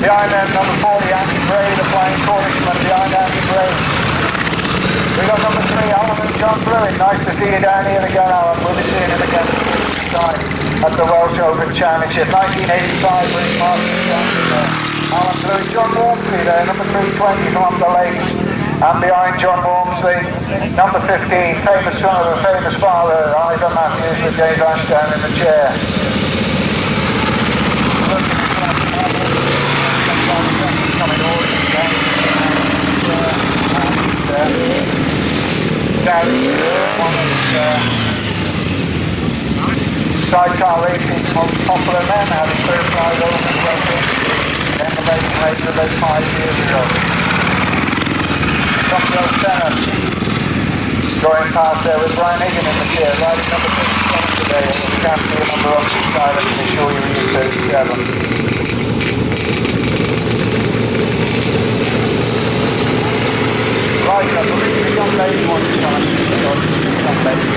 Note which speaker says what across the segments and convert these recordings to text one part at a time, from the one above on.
Speaker 1: Behind them, number 40, Andy Bray, the flying Cornishman behind Andy Bray. We got number 3, Alderman John Blewitt. Nice to see you down here again, Alan. We'll be seeing him again at the Welsh Open Championship. 1985, British Masters Championship. Alan Blewitt, John Walmsley there, number 320 from the Lakes. And behind John Walmsley, number 15, famous son of a famous father, Ivan Matthews with Dave Ashdown in the chair. Sidecar racing's most popular men had his first ride over the Wickham, then the racing race about 5 years ago. Some Joe Senna going past there with Brian Higgin in the chair, riding number 57 today, and you can't see a number on the side, I can assure you he is 37. Right, I believe the young lady wants to come and see the young lady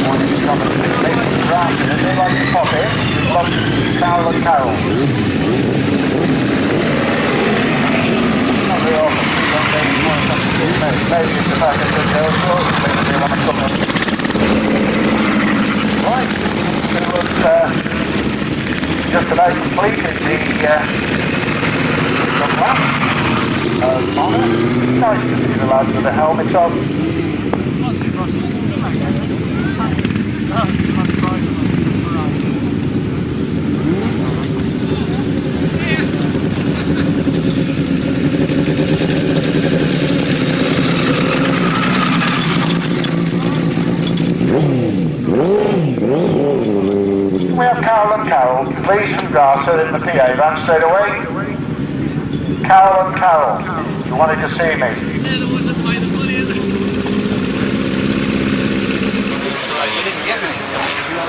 Speaker 1: wanting to come and see the lady from Ranson. If they like to pop in, we'd love to see Carol and Carol. Not very often the young ladies want to come to see me. Maybe it's the fact that they're girls, or maybe they want to come in. Right, so we've just about completed the lap. Honour. Nice to see the lads with the helmets on. We have Carol and Carol, please from Grasstrack in the PA van straight away. Carol and Carol, you wanted to see me.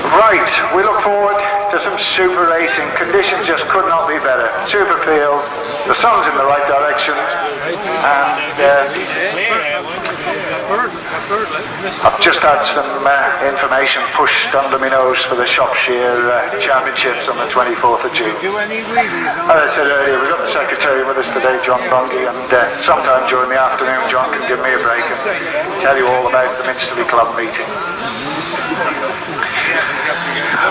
Speaker 1: Right, we look forward to some super racing. Conditions just could not be better. Super field, the sun's in the right direction, and I've just had some information pushed under my nose for the Shropshire Championships on the 24th of June. As I said earlier, we've got the Secretary with us today, John Bungie, and sometime during the afternoon John can give me a break and tell you all about the Minsterley Club meeting.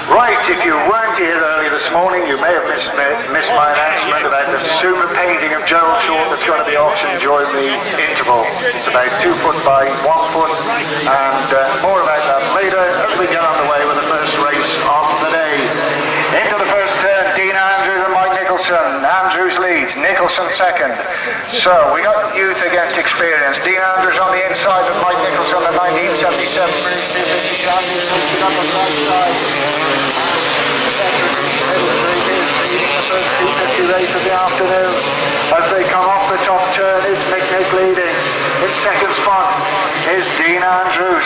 Speaker 1: Right, if you weren't here early this morning, you may have missed my announcement about the super painting of Gerald Short that's going to be auctioned during the interval. It's about 2 foot by 1 foot, and more about that later as we get underway with the first race of the day. Into the first turn, Dean Andrews and Mike Nicholson. Andrews leads, Nicholson second. So we got youth against experience. Dean Andrews on the inside with Mike Nicholson, the 1977 British 250 champion, posted on the right side. The first 250 race of the afternoon. As they come off the top turn, it's Mick leading. In second spot is Dean Andrews.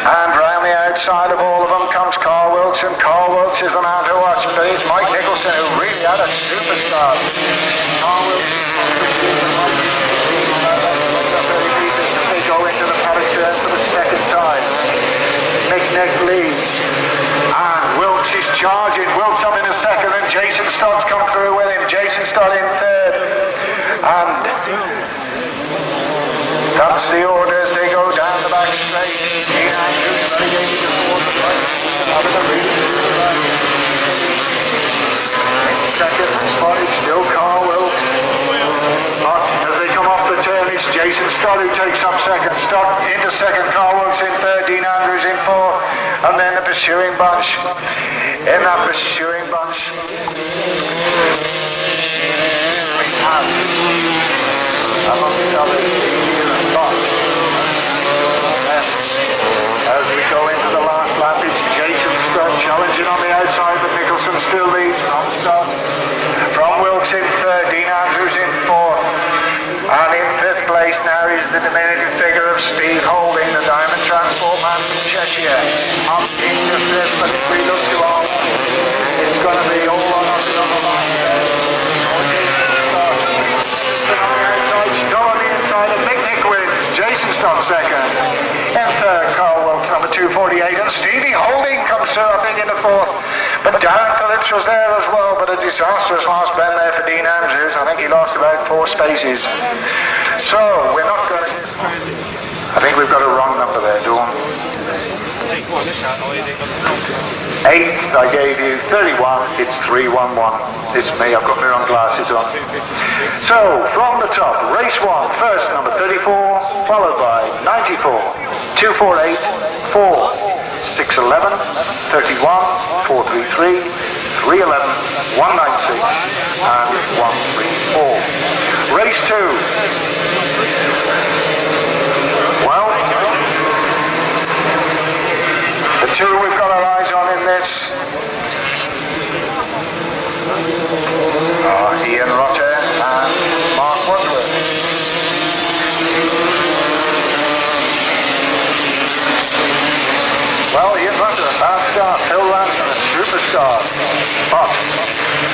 Speaker 1: And round the outside of all of them comes Carl Wilkes, and Carl Wilkes is the man to watch. But it's Mike Nicholson who really had a superstar. Carl Wilkes they go into the paddock turn for the second time. Mick leads. And Wilkes is charging. Wilkes up in a second, and Jason Stott's come through with him. Jason Stott in third. And that's the orders. They go down the back straight. Dean Andrews relegated to fourth. Having a really good run. In second spot is still Carl Wilkes. But as they come off the turn, it's Jason Stott who takes up second. Stott into second. Carl Wilkes in third. Dean Andrews in fourth. And then the pursuing bunch. In that pursuing bunch, we have among the others as we go into the last lap, it's Jason Stott challenging on the outside, but Nicholson still leads from Stott. From Wilkes in third, Dean Andrews in fourth, and in fifth place now is the diminutive figure of Steve Holding, the Diamond Transport man from Cheshire. Up into fifth, but if we look to all, it's going to be all on us on the line there. On the inside of Mick wins. Jason Stott second. In third, Carl Wilkes, number 248. And Stevie Holding comes through, I think, in the fourth. But Darren Phillips was there as well, but a disastrous last bend there for Dean Andrews. I think he lost about 4 spaces. So, we're not going to... I think we've got a wrong number there, Dawn. 8, I gave you 31, it's 311. It's me, I've got my own glasses on. So, from the top, race 1, first number 34, followed by 94, 248, 4, 611, 31, 433, 311, 196, and 134. Race 2. Well, the 2 we've got our eyes on in this are Ian Rutter and Mark Wadsworth. Well, Ian Rutter, a bad start. Phil Ranson, a superstar. But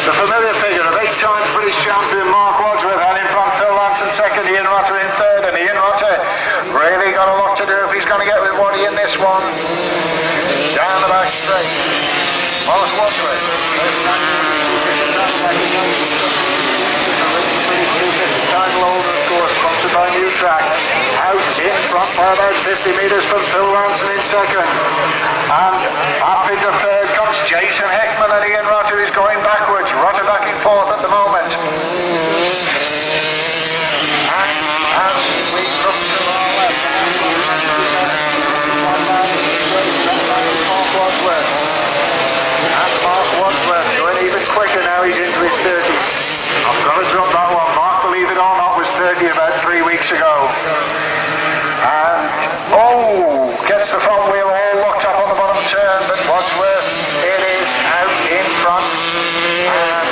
Speaker 1: the familiar figure of 8 times British champion Mark Wadsworth had in front Phil Ranson second, Ian Rutter in third, and Ian Rutter really got a lot to do if he's going to get with Waddy in this one. Down the back straight. Mark Wadsworth. Title holder, of course, sponsored by New Track. Out in front by about 50 metres from Phil Ranson in second. And up into third comes Jason Hickman, and Ian Rutter is going backwards. Rutter back in fourth at the moment. And as we look to our left, Mark Wadsworth. And Mark Wadsworth going even quicker now, he's into his 30s. I've got to drop that one. Mark, believe it or not, was 30 about 3 weeks ago. And, oh, gets the front wheel all locked up on the bottom turn, but Wadsworth, it is out in front. And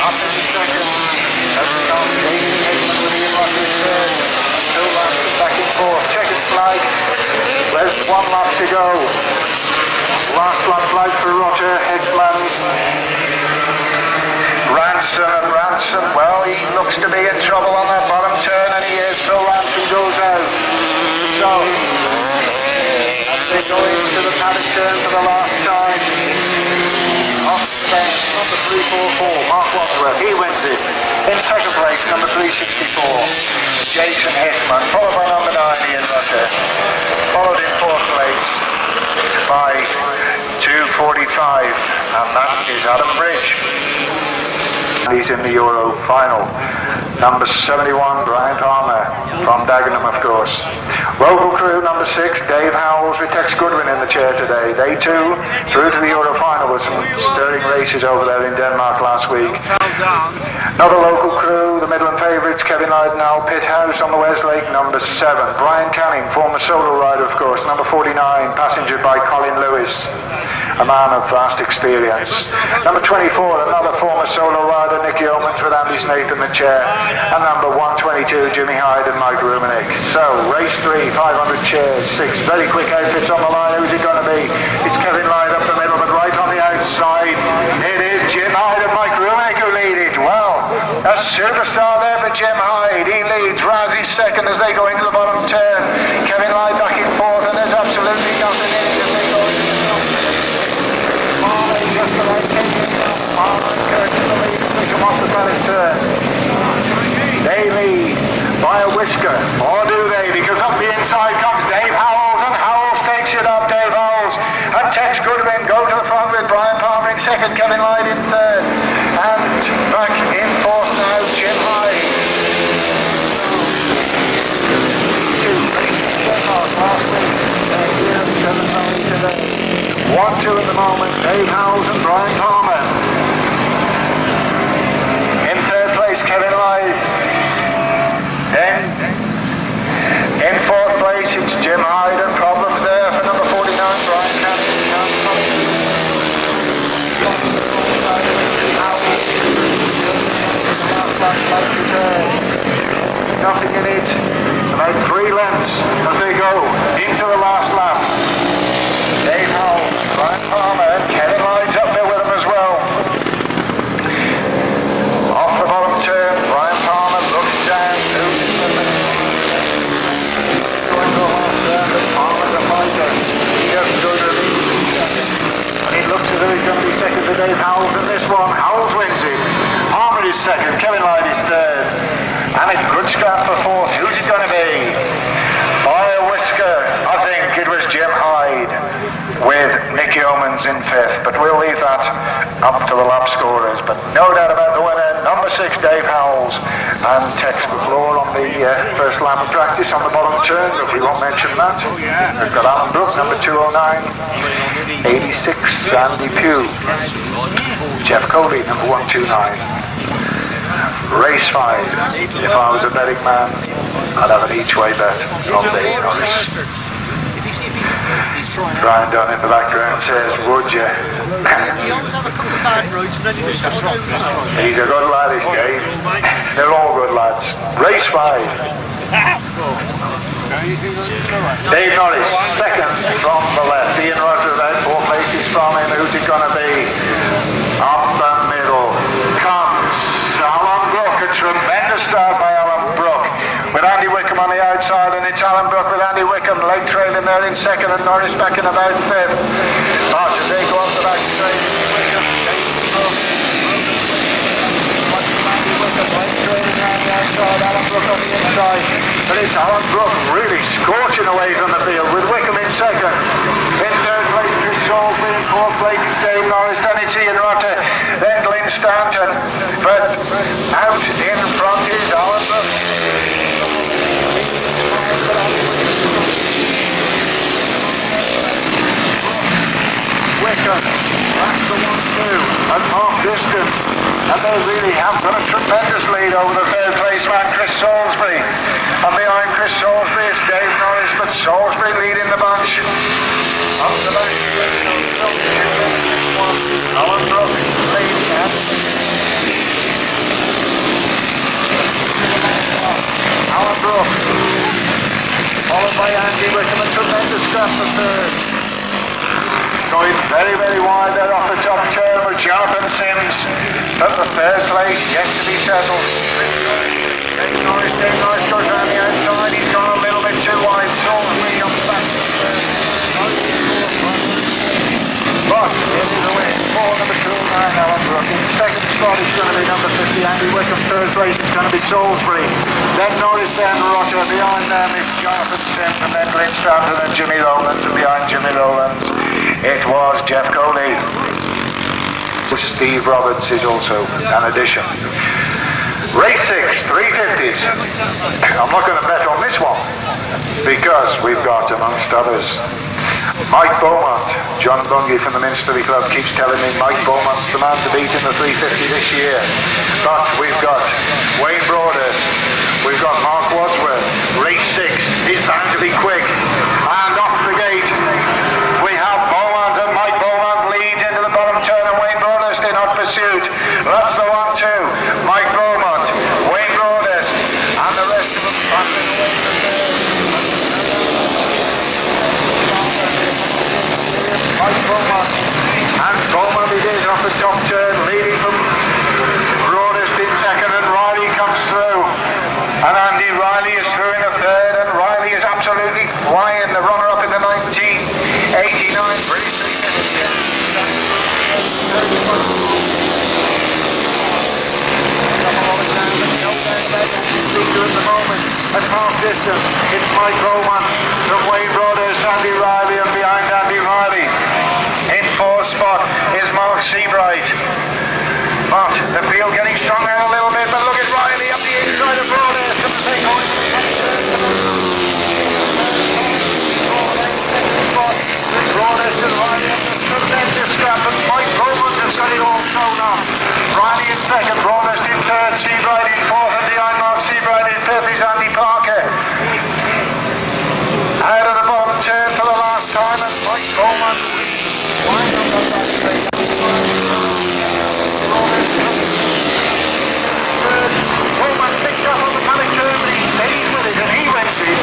Speaker 1: up in the second. That's the top. Jason Hickman with Ian Rutter in third. Phil Ranson back in fourth. Checkered flag. There's 1 lap to go. Last lap flag for Rutter, Hickman. Ranson, well, he looks to be in trouble on that bottom turn, and he is. Phil Ranson goes out. So, as they go into the paddock turn for the last time, off the bench, number 344, Mark Wadsworth, he wins it. In second place, number 364, Jason Hickman, followed by number 9, Ian Rutter. Followed in fourth place by 245, and that is Adam Bridge. He's in the Euro final. Number 71, Brian Palmer, from Dagenham, of course. Local crew, number 6, Dave Howells with Tex Goodwin in the chair today. They too through to the Euro final with some stirring races over there in Denmark last week. Another local crew, the Midland favourites, Kevin Lloyd now, Pitt House on the Westlake, number 7. Brian Canning, former solo rider, of course, number 49, passengered by Colin Lewis, a man of vast experience. Number 24, another former solo rider, Nicky Omans with Andy Snaith in the chair. And number 122, Jimmy Hyde and Mike Rumenick. So, race 3, 500 chairs, 6 very quick outfits on the line. Who's it going to be? It's Kevin Lloyd up the middle, but right on the outside, it is Jim Hyde and Mike Rumenick who lead it. Well, a superstar there for Jim Hyde. He leads. Razzie second as they go into the bottom turn. Kevin Lloyd back in fourth, and there's absolutely nothing in it as they go into the top. Just about taking it up. Marlon Kirk in the lead as they come off the paddock turn. They lead by a whisker, or do they? Because up the inside comes Dave Howells, and Howells takes it up. Dave Howells and Tex Goodwin go to the front with Brian Palmer in second, Kevin Lloyd in third, and back in fourth now, Jim Hyde. 1-2 at the moment, Dave Howells and Brian Palmer. In third place, Kevin Lloyd. Then, in fourth place, it's Jim Hyde, and problems there for number 49, Brian Canning. Nothing in it. About 3 lengths as they go into the last lap. Dave Howells, Brian Palmer, and Kevin Lloyd's up there with them as well. Off the bottom turn, Brian Palmer looks down. Going to the last turn, but Palmer's a fighter. He doesn't go to the lead. And he looks as though he's going to be second for Dave Howells in this one. Howells wins it. Harmon is second, Kevin Lloyd is third. And a good scrap for fourth. Who's it going to be? By a whisker, I think it was Jim Hyde with Nick Yeomans in fifth, but we'll leave that up to the lap scorers. But no doubt about the winner, number 6 Dave Howells, and Tex McClure on the first lap of practice on the bottom turn, but we won't mention that. We've got Alan Brook, number 209, 86 Andy Pugh, Jeff Coley, number 129. Race 5, if I was a betting man, I'd have an each-way bet on Dave Norris. Brian Dunn in the background says, would you? He's a good lad, is Dave. They're all good lads. Race 5. Dave Norris, second from the left. Ian Rutter about 4 places from him. Who's it going to be? Up the middle comes Alan Brook. A tremendous start by Alan Brook, with Andy Wickham on the outside, and it's Alan Brook with Andy Wickham late trailing there in second, and Norris back in about fifth. As they go off the back straight, Wickham, Andy Wickham late trailing around the outside, Alan Brook on the inside, but it's Alan Brook really scorching away from the field with Wickham in second. In third place, Chris Salisbury. In fourth place, it's Dave Norris. Then it's Ian Rutter. Then Glyn Stanton. But out in front is Alan Brook. Wickham, that's the 1-2 at half distance, and they really have got a tremendous lead over the third place man, Chris Salisbury. And behind Chris Salisbury is Dave Norris, but Salisbury leading the bunch. Up the back, Alan Brook leading out. Alan Brook, followed by Andy Wickham, a tremendous scrap for third. Going very, very wide there off the top turn with Jonathan Sims at the third place, yet to be settled. Dave Norris goes around the outside, he's gone a little bit too wide, Salisbury on the back of the third. But it is a win for number 209 Alan Brook. In second spot is going to be number 50 Andy Wickham. Third place is going to be Salisbury. Then Norris, then Rutter. Behind them is Jonathan Sims, and then Glyn Stanton and Jimmy Rowlands. And behind Jimmy Rowlands it was Jeff Coley. Steve Roberts is also an addition. Race 6, 350s. I'm not going to bet on this one because we've got, amongst others, Mike Beaumont. John Bungie from the Minsterley Club keeps telling me Mike Beaumont's the man to beat in the 350 this year. But we've got Wayne Broadhurst, we've got Mark Wadsworth. Race 6 is bound to be quick. And off the gate, we have Beaumont, and Mike Beaumont leads into the bottom turn, and Wayne Broadhurst in hot pursuit. That's the 1-2. Mike Beaumont, Wayne Broadhurst, and the rest of them passing away from there. Mike Beaumont, and Beaumont it is off the top turn, leading from Broadhurst in second, and Riley comes through, and Andy Riley is through in the third, and Riley is absolutely flying, the runner-up in the 1989 British 350. At the moment, at half distance, it's Mike Beaumont from Wayne Broadhurst, Andy Riley, and behind Andy Riley in fourth spot is Mark Seabright. But the field getting stronger a little bit, but look at Riley up the inside of Broadhurst and the thing going to the Broadhurst and Riley up the tremendous scrap, and Mike Beaumont has got it all thrown off. Riley in second, Broadhurst in third, Seabright in fourth, and behind Mark Seabright in fifth is Andy Parker. Out of the bottom turn for the last time, and Mike Beaumont wide on the back straight. Beaumont picked up on the paddock turn, but he stays with it, and he wins it.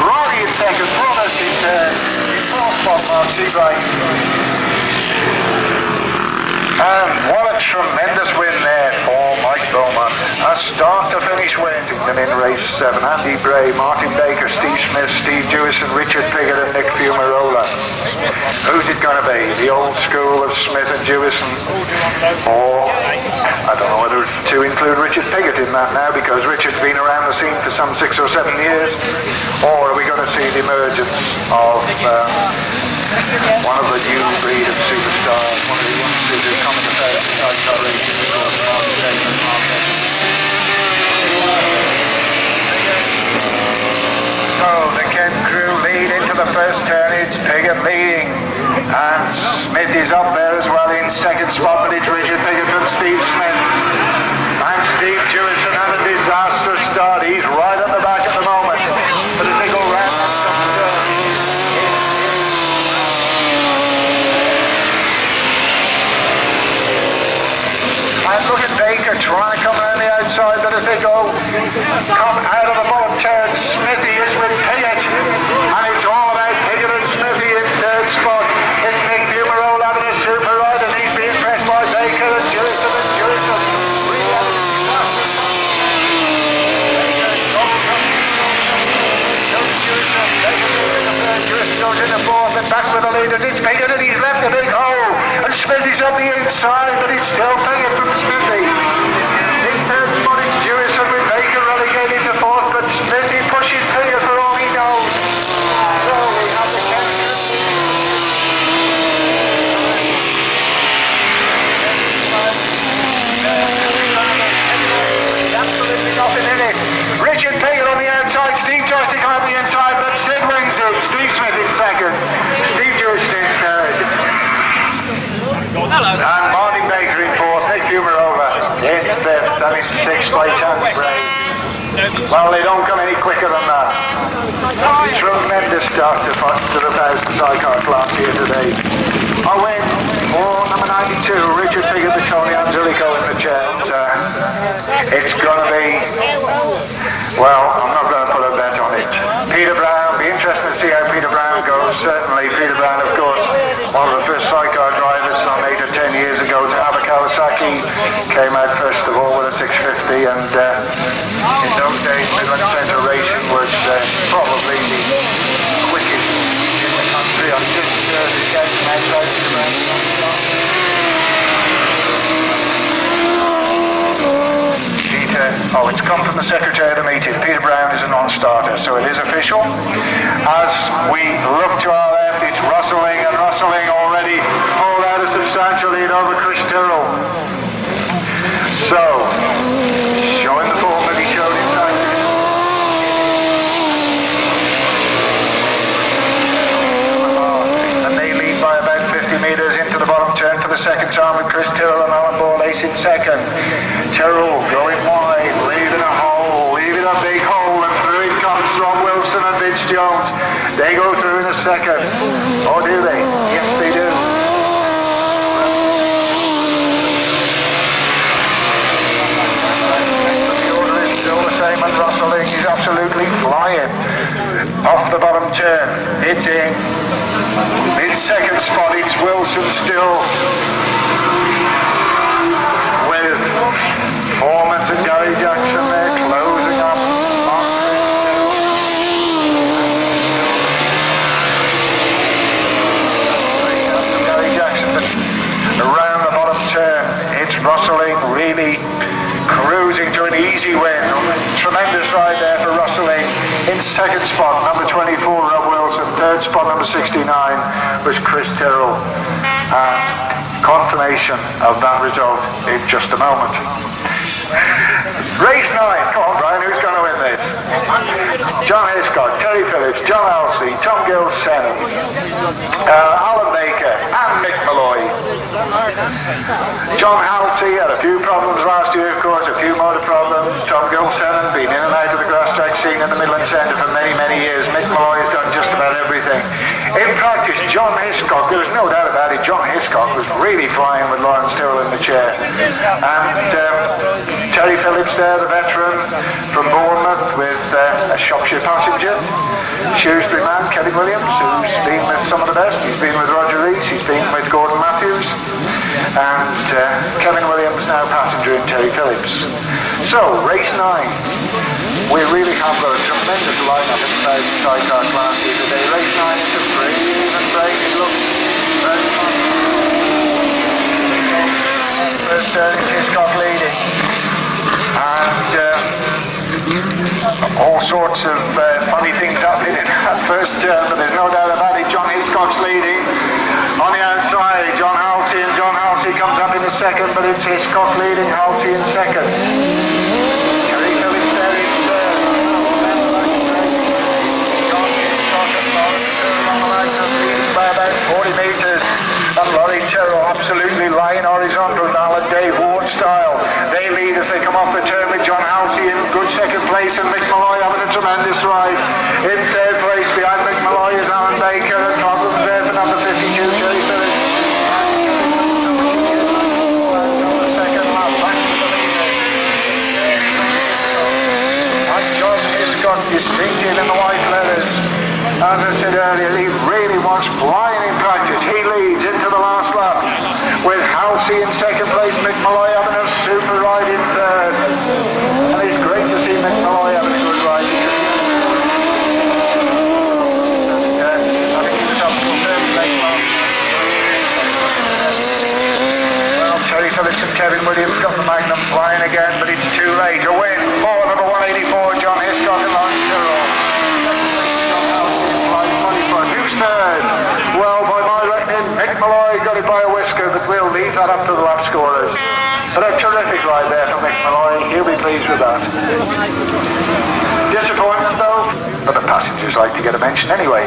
Speaker 1: Riley in second, Broadhurst in third, in fourth spot Mark Seabright. And what a tremendous win there for Mike Beaumont. A start to finish Wellington in race 7. Andy Bray, Martin Baker, Steve Smith, Steve Dewison, Richard Piggott and Nick Fumarola. Who's it going to be? The old school of Smith and Dewison? Or, I don't know whether to include Richard Piggott in that now, because Richard's been around the scene for some 6 or 7 years. Or are we going to see the emergence of one of the new breed of superstars, one of the youngsters who come in the first sidecar racing, of course, Martin Baker. So the Kent crew lead into the first turn. It's Piggott leading, and Smith is up there as well in second spot, but it's Richard Piggott from Steve Smith. And Steve Dewison had a disastrous start. He's right at the back at the moment, but as they go round that top turn, and look at Baker trying to come around the outside, but as they come out of the bottom turn, Smithy is with Piggott, and it's all about Piggott and Smithy in third spot. It's Nick Fumarola having a super ride, and he's being pressed by Baker and Dewison and Dewison. Dewison goes in the fourth and back with the leaders. It's Piggott and he's left a big hole, and Smithy's on the inside, but it's still Piggott from Smithy. In third spot it's Dewison with Baker relegated to fourth, but Smithy pushes Piggott for all he knows. So we have the captain. Absolutely nothing in it. Richard Piggott on the outside, Steve Dewison on the inside, but Sid wins it. Steve Smith in second, Steve Dewison in third. And Martin Baker in fourth, Nick Fumarola in fifth, and in sixth by Andy Bray. Well, they don't come any quicker than that. Tremendous start to the 1,000 sidecar class here today. A win for number 92, Richard Piggott, the Tony Angelico in the chair. It's going to be, well, I'm not going to put a bet on it. Peter Brown, be interesting to see how Peter Brown goes. Certainly Peter Brown, of course, one of the first sidecar drivers some 8 or 10 years ago to have a Kawasaki. Came out first of all with a 650, and in those days Midland Centre Racing was probably the quickest in the country. I'm just getting outside Peter Brown. Oh, it's come from the secretary of the meeting. Peter Brown is a non-starter, so it is official. As we look to our left, it's rustling, and rustling already pulled out a substantial lead over Chris Tyrrell. So, showing the form that he showed in time. And they lead by about 50 metres into the bottom turn for the second time, with Chris Tyrrell and Alan Ball Ace in second. Tyrrell going wide, leaving a hole, leaving a big hole, and through it comes Rob Wilson and Vince Jones. They go through in a second. Or do they? Yes, they do. The order is still the same, and Rustling is absolutely flying off the bottom turn. It's in second spot. It's Wilson still with Foreman and Gary Jackson there closing up. Gary Jackson around the bottom turn. It's Rustling really cruising to an easy win. Tremendous ride there for Rustling. In second spot, number 24, Rob Wilson. Third spot, number 69, was Chris Tyrrell. Confirmation of that result in just a moment. Race 9, come on Brian, who's going to win this? John Hiscock, Terry Phillips, John Halsey, Tom Gilson, Alan Baker and Mick Malloy. John Halsey had a few problems last year, of course, a few motor problems. Tom Gilson been in and out of the Grasstrack scene in the Midland Centre for many, many years. Mick Malloy has done just about everything In practice, John Hiscock, there was no doubt about it, John Hiscock was really flying with Lawrence Tyrrell in the chair. And Terry Phillips there, the veteran from Bournemouth, with a Shropshire passenger. Shrewsbury man, Kevin Williams, who's been with some of the best. He's been with Roger Rees, he's been with Gordon Matthews. And Kevin Williams now passenger in Terry Phillips. So, race 9. We really have got a tremendous lineup in the sidecar class here today. Race 9 is a brilliant break. It looks very fun. First turn is Hiscock leading. And all sorts of funny things happening in that first turn, but there's no doubt about it. John Hiscock's leading. On the outside, John Halsey, and John Halsey comes up in the second, but it's Hiscock leading, Halsey in second. Terry Phillips there in third. John Hiscock and Lawrence Tyrrell on the line, leading by about 40 metres. And Laurie Tyrrell absolutely lying horizontal now at Dave Ward style. They lead as they come off the turn with John Halsey in good second place, and Mick Malloy having a tremendous ride. In third place behind Mick Malloy is Alan Baker, and problems there for number 52, Terry Phillips. On the second lap, back to the leader. And John Hiscock distinctive in the white leathers. As I said earlier, he really was flying in practice. He leads into the last lap with Halsey in second place, Mick Malloy having a super ride in third. And it's great to see Mick Malloy having a good ride. I think he was up to a very late lap. Well, Terry Phillips and Kevin Williams got the Magnum flying again, but it's too late. A win for number 184, John Hiscock and Lawrence Tyrrell. Who's third? Well, by my reckoning, Mick Malloy got it by a whisker, but we'll leave that up to the lap scorers. But a terrific ride there from Mick Malloy. He'll be pleased with that. Disappointment though, but the passengers like to get a mention anyway,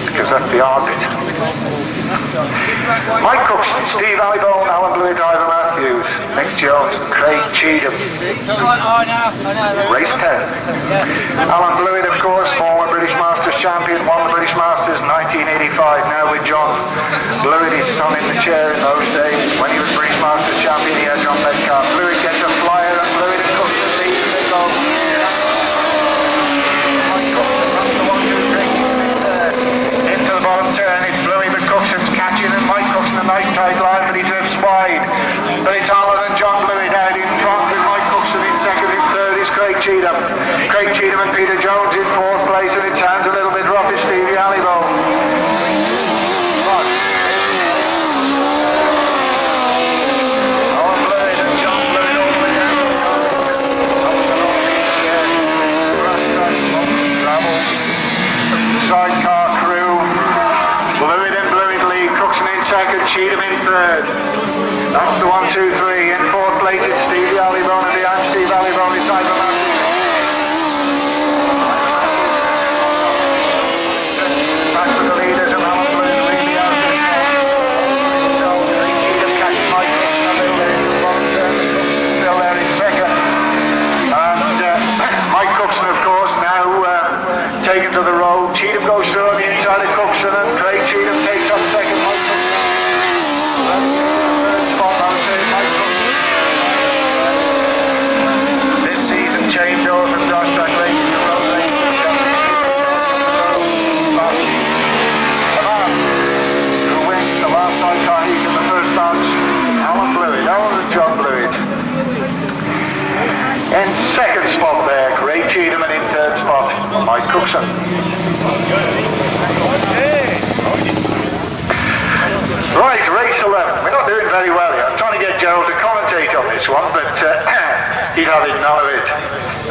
Speaker 1: because that's the hard bit. Mike Cookson, Steve Allibone, Alan Blewitt, Ivor Matthews, Mick Jones, Craig Cheetham. Race 10. Alan Blewitt, of course, former British Masters champion, won the British Masters 1985. Now with John Blewitt, his son in the chair in those days. When he was British Masters champion, he had John Metcalf. Blewitt gets a flyer, and Blewitt and Cookson lead. They go. Mike Cookson runs the 1-2-3 into the bottom turn. It's Blewitt, but Cookson's catching, and Mike Cookson a nice tight line, but he drifts wide. But it's Alan and John Blewitt out in front, with Mike Cookson in second. In third is Craig Cheetham. Craig Cheetham and Peter Jones in fourth place, and it sounds a little bit rough. It's Stevie Allibone. Sidecar crew, Blewitt and Blewitt lead, Cookson in second, Cheetham in third. That's the 1-2-3. In fourth place it's Stevie Allibone, and behind Steve Allibone is Ivor Matthews. Back to the leaders, and Alan Blewitt leading out this one. Cheetham catching Mike Cookson a little bit in the bottom turn. Cookson still there in second. And Mike Cookson, of course, now taken to the road. Cheetham goes through on the inside of Cookson, and Craig Cheetham takes up second. Mike Cookson. Third spot, I would say, Mike Cookson. This season changed over from Grasstrack racing to road racing. Who wins the last sidecar heat in the first bounce? Alan Blewitt, Alan and John Blewitt. In second spot there, Craig Cheetham, and in third spot, Mike Cookson. Right, race 11. We're not doing very well here. I'm trying to get Gerald to commentate on this one, but he's having none of it.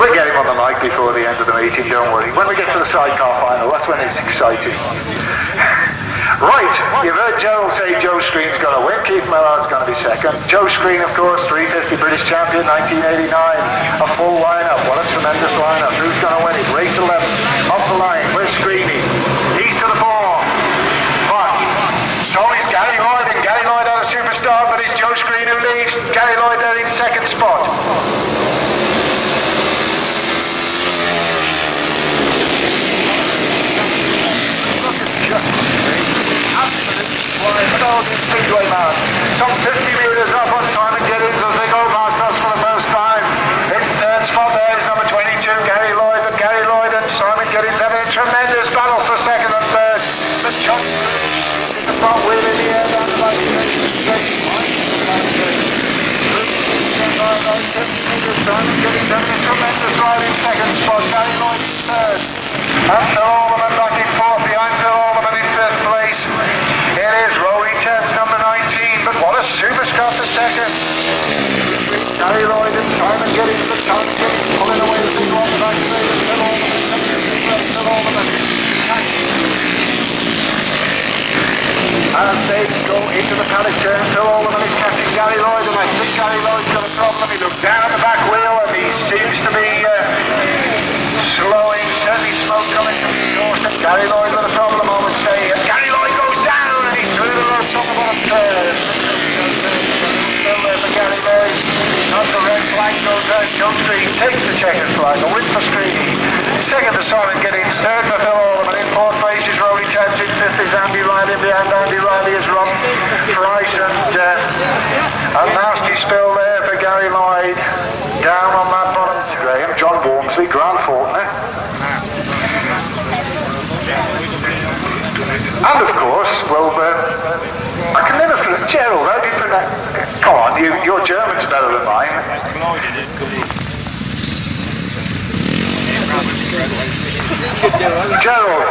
Speaker 1: We'll get him on the mic before the end of the meeting, don't worry. When we get to the sidecar final, that's when it's exciting. Right, you've heard Gerald say Joe Screen's going to win, Keith Millard's going to be second. Joe Screen, of course, 350 British champion, 1989. A full lineup, what a tremendous lineup. Who's going to win it? Race 11, off the line, where's Screeny? He's to the fore. But, so is Gary Lloyd, and Gary Lloyd had a superstar, but it's Joe Screen who leads. Gary Lloyd there in second spot. Look at Joe. Speedway man. Some 50 metres up on Simon Gittings as they go past us for the first time. In third spot there is number 22, Gary Lloyd, but Gary Lloyd and Simon Gittings having a tremendous battle for second and third. But Chuck the front wheel in the air down the back. Simon Gittings having a tremendous ride in second spot, Gary Lloyd in third. And Phil Alderman back in fourth behind Phil Alderman in fifth place. It is Tebbs, number 19, but what a superstar for second. Gary Lloyd and Simon Gittings, but Simon Gittings pulling away the big one, the back straight, and Phil Alderman. As they go into the paddock turn, Phil Alderman is catching Gary Lloyd, and I think Gary Lloyd's got a problem. He looked down at the back wheel, and he seems to be slowing, certainly smoke coming from the exhaust, and Gary Lloyd with a problem, I would say. Gary Lloyd goes down, and he's through the ropes on the bottom turn. Still there for Gary Lloyd. Not the red flag goes out. Youngster, he takes the checkered flag. A win for Streety. Second for Simon Gittings. Third for Phil Alderman. In fourth place is Tebbs. In fifth is Andy Riley. Behind Andy Riley is Rob Price. And a nasty spill there for Gary Lloyd. Down on that bottom to Graham. John Walmsley, Grant Faulkner. And of course, well, I can never pronounce Gerald. How do you pronounce? Come on, your German's better than mine. Gerald,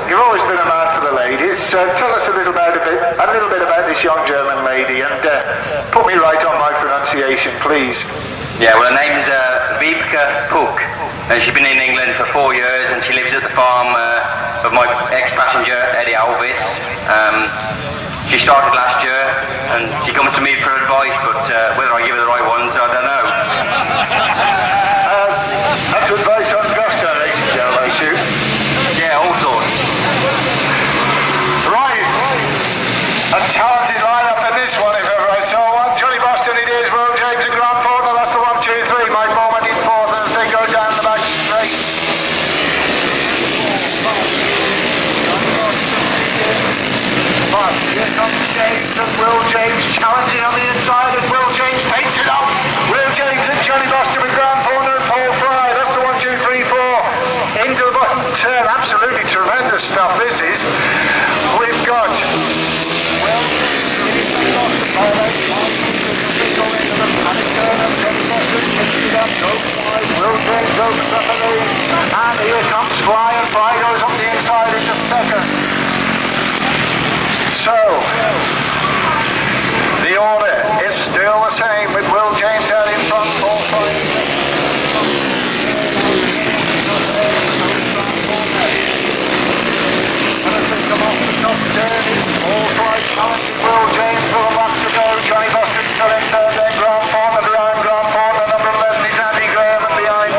Speaker 1: you've always been a man for the ladies. Tell us a little bit about this young German lady, and put me right on my pronunciation, please.
Speaker 2: Yeah, well, her name's Wiebke Puck, and she's been in England for 4 years, and she lives at the farm of my ex-passenger Eddie Alvis. She started last year, and she comes to me for advice, but whether I give her the right ones, I don't know.
Speaker 1: That's advice on Grasstrack racing, Gerald, I assume.
Speaker 2: Yeah, all sorts.
Speaker 1: Right, a talented lineup in this one, if ever I saw one. Johnny Bostin, it is, Will James and Grant Faulkner, that's the 1, 2, 3. Mike Beaumont in fourth, and they go down the back straight. But here comes James, and Will James challenging on the inside, and Will James takes it up. Will James and Johnny Bostin with Grant Faulkner and Paul Fry. That's the 1, 2, 3, 4. Into the bottom turn. Absolutely tremendous stuff this is. We've got Will James opens up the lead, and here comes Fry, and Fry goes up the inside into second. So, the order is still the same with Will James out in front, Paul Fry. Come off the top turn, Paul Fry challenging Will James with a lap to go. Johnny Bostin's still in third, then Grant Faulkner behind Grant Faulkner. Number 11 is Andy Graham, and behind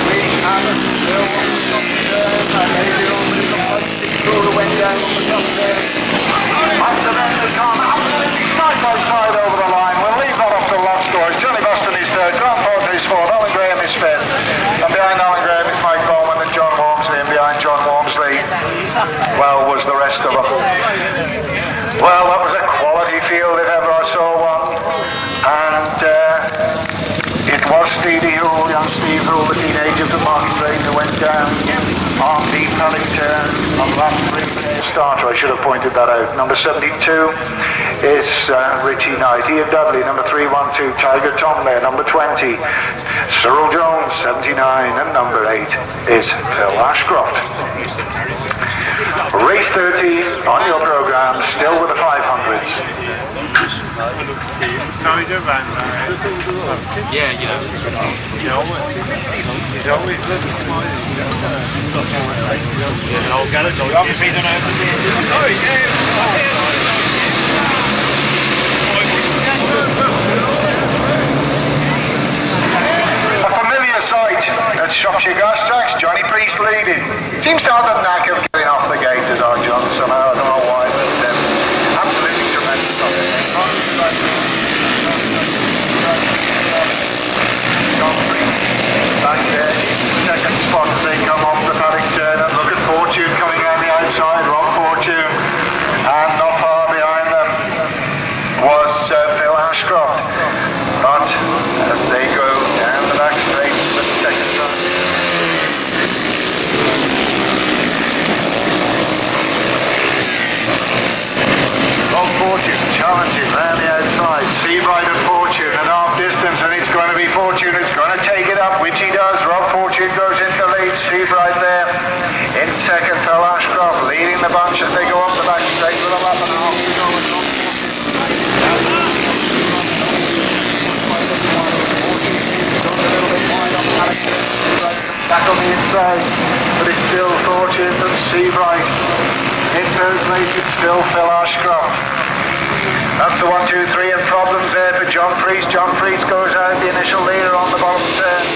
Speaker 1: we have a still on the top turn, and maybe only the one went down on the top turn. After them they come absolutely side by side over the line. We'll leave that up to the lap scores. Johnny Bostin is third, Grant Faulkner is fourth, Alan Graham is fifth, and behind Alan Graham is Mike Bowman and John Walmsley, and behind John Walmsley, well, was the rest of them. Well, that was a quality field if ever I saw one, and it was young Steve Hull, the teenager from Market Lane, who went down on the paddock turn on lap 3 starter. I should have pointed that out. Number 72 is Richie Knight. Ian Dudley, number 312, Tiger Tom there. Number 20, Cyril Jones, 79, and number 8 is Phil Ashcroft. Race 30 on your programme, still with the 500s.
Speaker 2: Yeah, you know.
Speaker 1: A familiar sight at Shropshire Grasstracks, Johnny Priest leading. Seems to have a knack of getting off the gate as our John somehow, I don't know why, but absolutely tremendous. John Priest back there, second spot as they come off the paddock challenging round the outside. Seabright and Fortune at half distance, and it's going to be Fortune who's going to take it up, which he does. Rob Fortune goes into lead. Seabright there in second. Phil Ashcroft leading the bunch as they go up the back straight with a lap and a half to go. Back on the inside, but it's still Fortune and Seabright. In third place, it's still Phil Ashcroft. That's the 1, 2, 3 and problems there for John Priest. John Priest goes out, the initial leader on the bottom turn.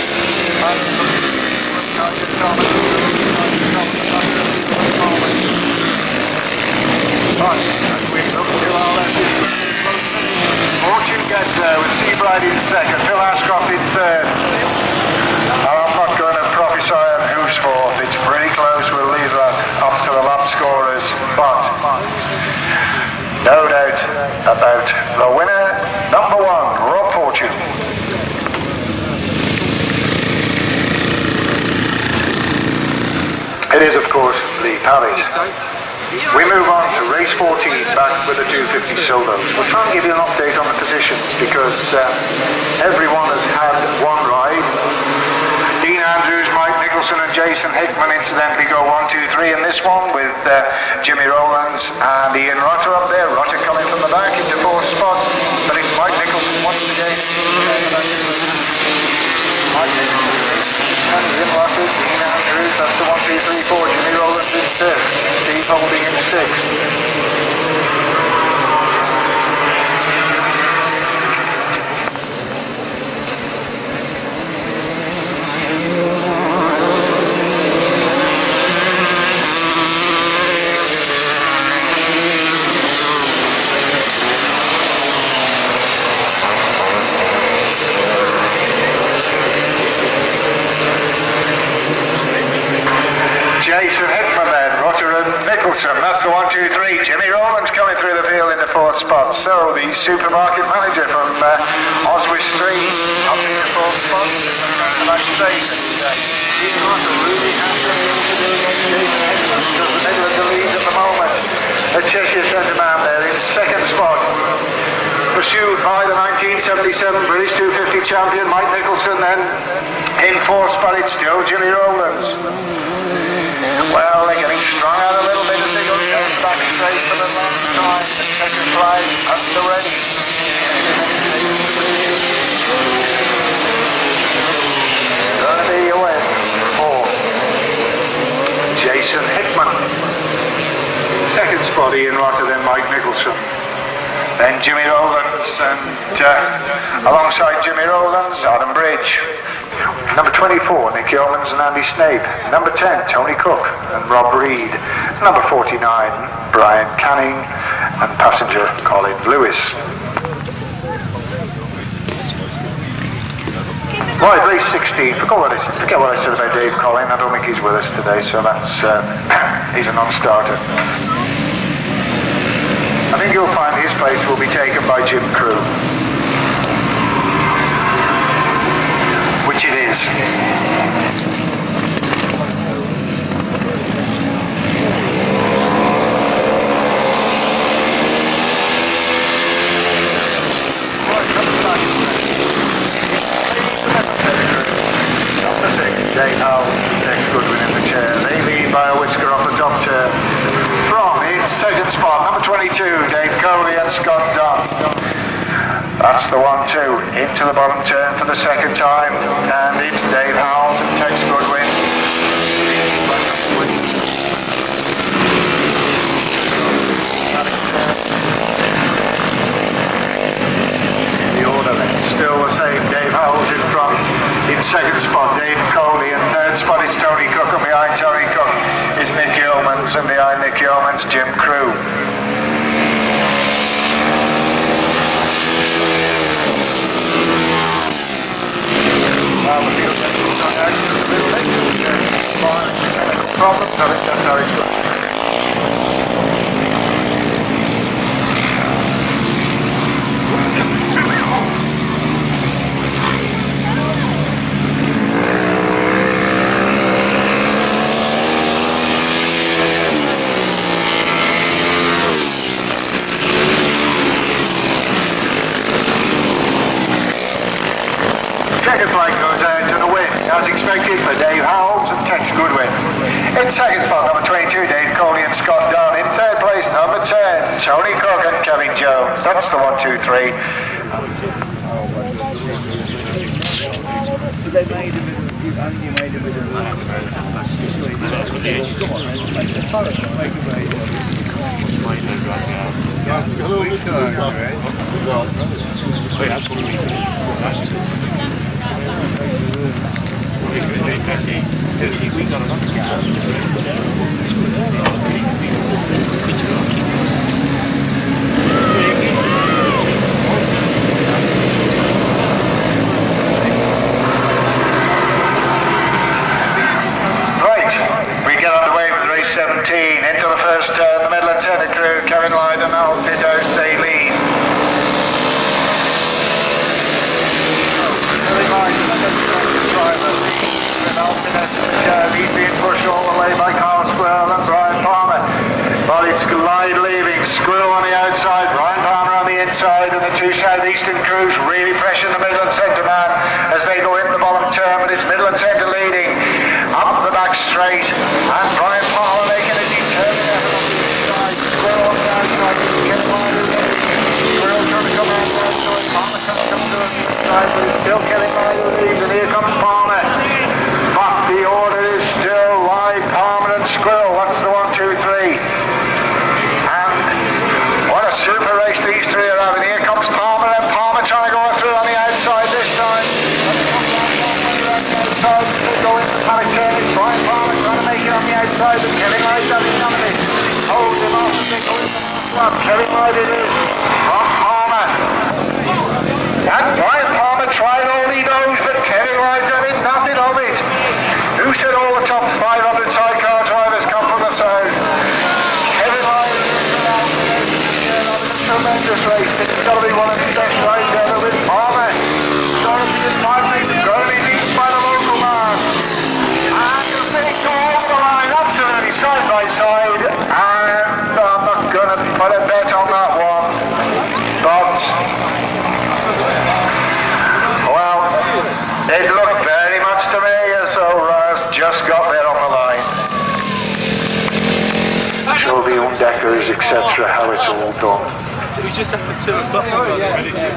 Speaker 1: Fortune gets there with Seabright in second, Phil Ashcroft in third. I'm not going to prophesy on who's fourth. It's pretty close. We'll leave that up to the lap scorers. But no doubt about the winner, number 1, Rob Fortune. It is, of course, the Pallet. We move on to race 14, back with the 250 solos. We'll try and give you an update on the positions because everyone has had one ride. Dean Andrews, Mike Nicholson and Jason Hickman incidentally go 1, 2, 3 in this one with Jimmy Rolands and Ian Rutter up there. Rutter coming from the back into 4th spot, but it's Mike Nicholson once again. Mike Nicholson and Ian Rutter, Dean Andrews, that's the 1, 2, 3, 4. Jimmy Rolands in 5th, Steve Holding in 6th. Jason Hickman then, Rutter and Nicholson, that's the 1, 2, 3. Jimmy Roland's coming through the field in the 4th spot. So the supermarket manager from Oswich Street up into 4th spot. Like I say, he's not a really happy to do against Jason Hickman because the middle of the lead at the moment. A Cheshire centre man there in 2nd spot. Pursued by the 1977 British 250 champion Mike Nicholson, then in 4th spot it's still Jimmy Rolands. Well, they're getting strung out a little bit as they go back straight for the last time. The second flag at the ready. Gonna be a win for Jason Hickman. 2nd spot Ian Rutter, then Mike Nicholson. Then Jimmy Rolands, and alongside Jimmy Rolands, Adam Bridge. Number 24, Nick Yeomans and Andy Snape. Number 10, Tony Cook and Rob Reed. Number 49, Brian Canning and passenger Colin Lewis. Right, race 16. Forget what I said about Dave Collin. I don't think he's with us today, so that's he's a non-starter. I think you'll find his place will be taken by Jim Crew. Which it is. Dave Howe takes Goodwin in the chair. They lead by a whisker off the top turn. From in 2nd spot, number 22, Dave Coley and Scott Dunn. That's the 1, 2 into the bottom turn for the 2nd time, and it's Dave Howells and Tex Goodwin. The order then still the same. Dave Howells in front. In 2nd spot, Dave Coley, and 3rd spot is Tony Cook, and behind Tony Cook is Nick Yeomans, and behind Nick Yeomans, Jim Crew. Problem, that's how it's going. Checkered flag goes out to the win, as expected for Dave Howells and Tex Goodwin. In second spot, number 22, Dave Coley and Scott Dunn. In third place, number 10, Tony Cook and Kevin Jones. That's the 1, 2, 3. We get underway with race 17. Into the first turn, the Midland Centre crew, Kevin Lloyd and Al Pittos, they lead. He's being pushed all the way by Carl Squirrel and Brian Palmer. But it's Lloyd leaving, Squirrel on the outside, Brian Palmer on the inside, and the two southeastern crews really pressuring the Midland Centre man as they go into the bottom turn, but it's Midland Centre leading. Up the back straight, and Brian Palmer making a determined effort on the inside. Squirrel on the outside, getting wide of the Squirrel trying to come out the outside. Palmer can't come to the inside, but he's still getting wide of the leads, and here comes Palmer. But the order is still Lloyd, Palmer and Squirrel. That's the 1, 2, 3. And what a super race these three are having. Here comes Palmer, and Palmer trying to go through on the outside this time. They go into the paddock turn. It's Brian Palmer trying to make it on the outside, but Kevin Lloyd doesn't come in. Holds him off as they go into the club. Kevin Lloyd it is from Palmer. And Brian Palmer tried all he knows, but Kevin Lloyd's having nothing of it. Who said all the top 500 sidecar drivers come from the south? Kevin Lloyd is a tremendous race. It's got to be one of the best rides ever with Palmer. Dorothy and Martin is going to be beaten by the local man. And the big two off the line, absolutely side by side. And I'm not going to put a bet on that one. But, well, it looked very much to me as though Raz just got there on the line. Show the undeckers, etc., how it's all done.
Speaker 3: We just after 2 o'clock,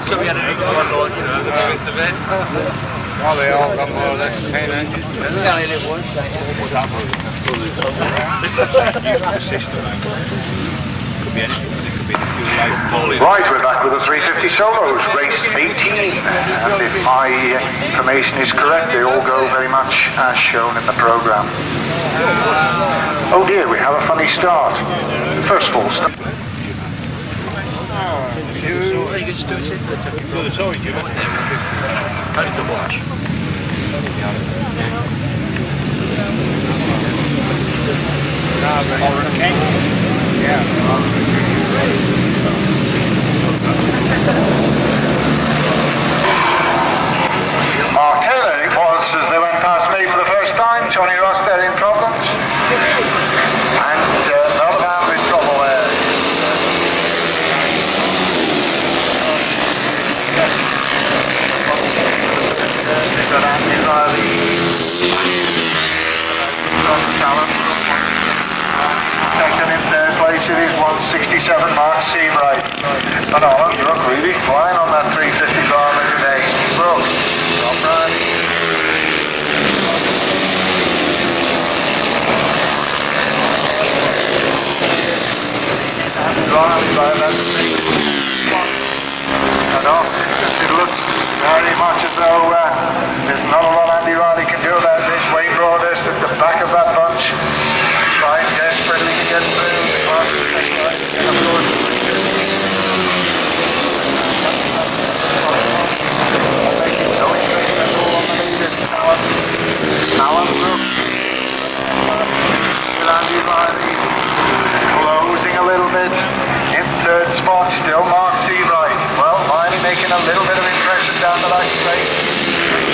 Speaker 3: so we had a big one, you know, the going to bed.
Speaker 4: Well, they all got more or less 10 engines.
Speaker 3: We only live once,
Speaker 4: Using the system, could be anything, it could be the fuel light.
Speaker 1: Right, we're back with the 350 solos, race 18. And if my information is correct, they all go very much as shown in the programme. Oh dear, we have a funny start. First full start.
Speaker 3: You can just do it in the tipping. Well, it's always you want them. Only to watch.
Speaker 1: Mark Taylor, it was as they went past me for the first time. Tony Ross there in problems. And another man with trouble there. They've got Andy Riley. Second in third place it is 167 Mark Seabright. And Holland Brook really flying on that 350 kilometre today. Brook, top right. And Riley by that big one. And off distance it looks very much as though there's not a lot Andy Riley can do about this. Wayne Broadhurst at the back of that bunch, trying desperately to get through. The class is taking right again, of course. Alan Brook. Andy Riley closing a little bit. In third spot, still Mark Seabright. Well, Riley making a little bit of impression down the back straight.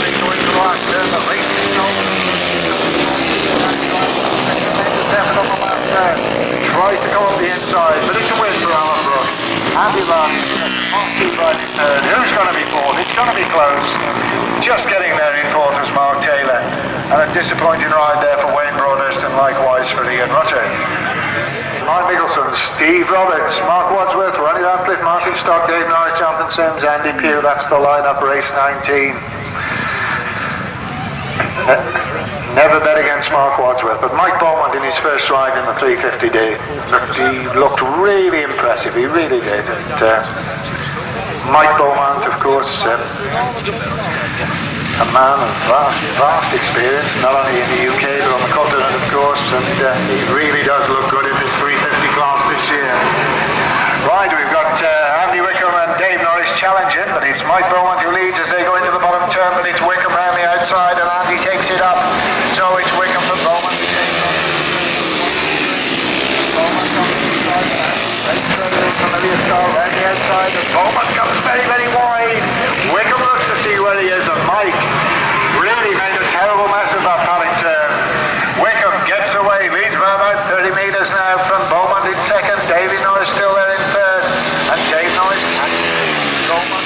Speaker 1: They go into the last turn, the race is over. Tries to go up the inside, but it's a win for Alan Brook. Andy Barney Seabright in third. Who's going to be fourth? It's going to be close. Just getting there in fourth was Mark Taylor. And a disappointing ride there for Wayne Broadhurst and likewise for Ian Rutter. Mike Nicholson, Steve Roberts, Mark Wadsworth, Ronnie Ratcliffe, Martin Stott, Dave Norris, Jonathan Sims, Andy Pugh. That's the lineup, race 19. Never bet against Mark Wadsworth, but Mike Beaumont in his first ride in the 350 day, he looked really impressive, he really did. And, Mike Beaumont, of course, a man of vast experience, not only in the UK but on the continent, of course, and he really does look good in this 350 class this year. Right, we've got Andy Wickham and Dave Norris challenging, but it's Mike Beaumont who leads as they go into the bottom turn, but it's Wickham round the outside and Andy takes it up. So it's Wickham for Beaumont. Beaumont on the inside, familiar style round the outside, and Beaumont comes very, very wide. Wickham looks to see where he is, and Mike really made a terrible mess of that padding turn. Wickham gets away, leads by about 30 metres now from Beaumont in second. Davy Norris still there in third, and Dave Norris and Beaumont.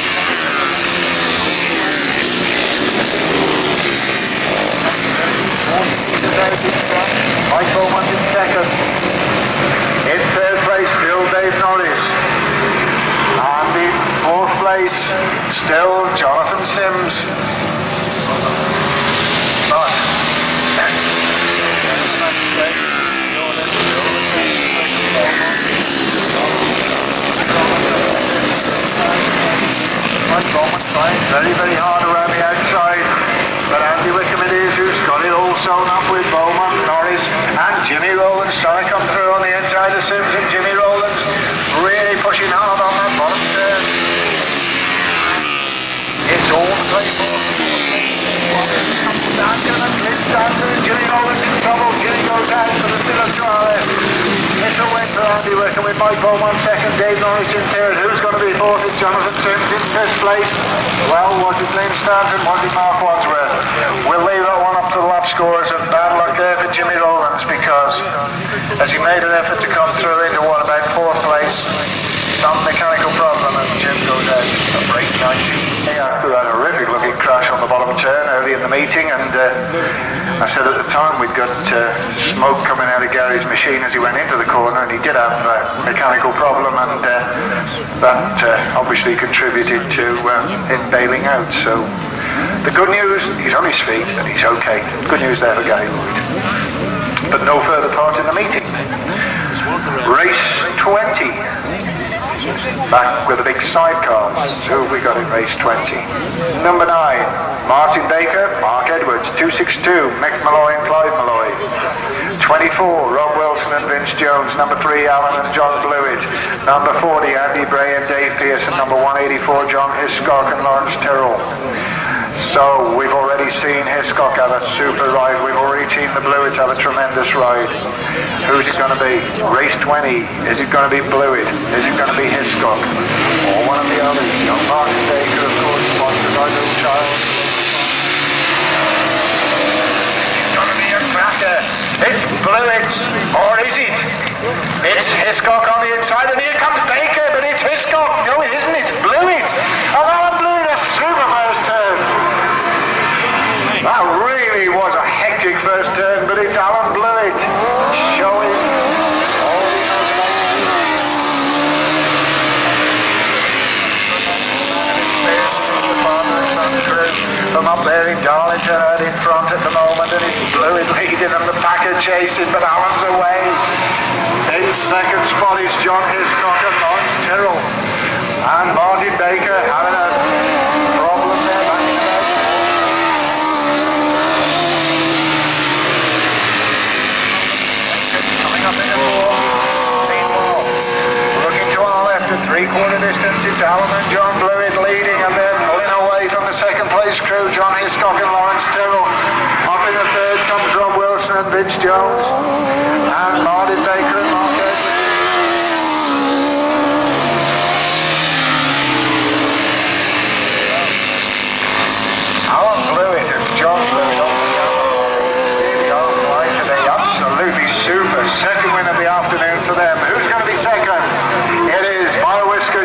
Speaker 1: Mike Beaumont in second. In third place, still Dave Norris. And in fourth place, still Jonathan Sims. But Mike Beaumont trying very, very hard around the outside. But Andy Wickham it is who's got it all sewn up with Beaumont, Norris and Jimmy Roland's trying to come through on the inside of Sims, and Jimmy Roland's really pushing hard on that bottom turn. It's all the play for. Jimmy Roland's in trouble. Jimmy goes out, but there's still a trial left. It's a win for Andy Wickham with Mike Beaumont second, Dave Norris in third. Who's going to be fourth? It's Jonathan Sims in fifth place. Well, was it Lynn Stanton? Was it Mark Wadsworth? We'll leave that one up to the lap scorers, and bad luck there for Jimmy Rollins, because as he made an effort to come through into what, about fourth place, some mechanical problem, and Jim goes out of race 19. After that horrific looking crash on the bottom turn early in the meeting, and I said at the time we'd got smoke coming out of Gary's machine as he went into the corner, and he did have a mechanical problem, and that obviously contributed to him bailing out. So the good news, he's on his feet and he's okay. Good news there for Gary Lloyd. But no further part in the meeting. Race 20. Back with the big sidecars. Who have we got in race 20? Number 9, Martin Baker, Mark Edwards. 262, Mick Malloy and Clyde Malloy. 24, Rob Wilson and Vince Jones. Number 3, Alan and John Blewitt. Number 40, Andy Bray and Dave Pearson. Number 184, John Hiscock and Lawrence Tyrrell. So we've already seen Hiscock have a super ride. We've already seen the Blewitt have a tremendous ride. Who's it going to be? Race 20. Is it going to be Blewitt? Is it going to be Hiscock? Or one of the others? Young Martin Baker, of course, sponsored by Little Child. It's going to be a cracker. It's Blewitt, or is it? It's Hiscock on the inside, and here comes Baker, but it's Hiscock. No, it isn't. It's Blewitt. And Alan Blewitt, a super first turn. That really was a hectic first turn, but it's Alan Blewitt showing all he knows about from up there in Darlington out in front at the moment, and it's Blewitt leading and the packer chasing, but Alan's away. In second spot is John Hiscock and Lawrence Tyrrell, and Martin Baker having a problem there back in the back. Coming up in the looking to our left at 3/4 distance, it's Alan and John Blewitt leading, and they're pulling away from the second place crew, John Hiscock and Lawrence Tyrrell. Up in the third comes Rob Wilson and Vince Jones, and Martin Baker and Mark Edwards. Alan Blewitt and John Blewitt on the really on flying today. Absolutely super. Second win of the afternoon for them. Who's going to be second? It is by a whisker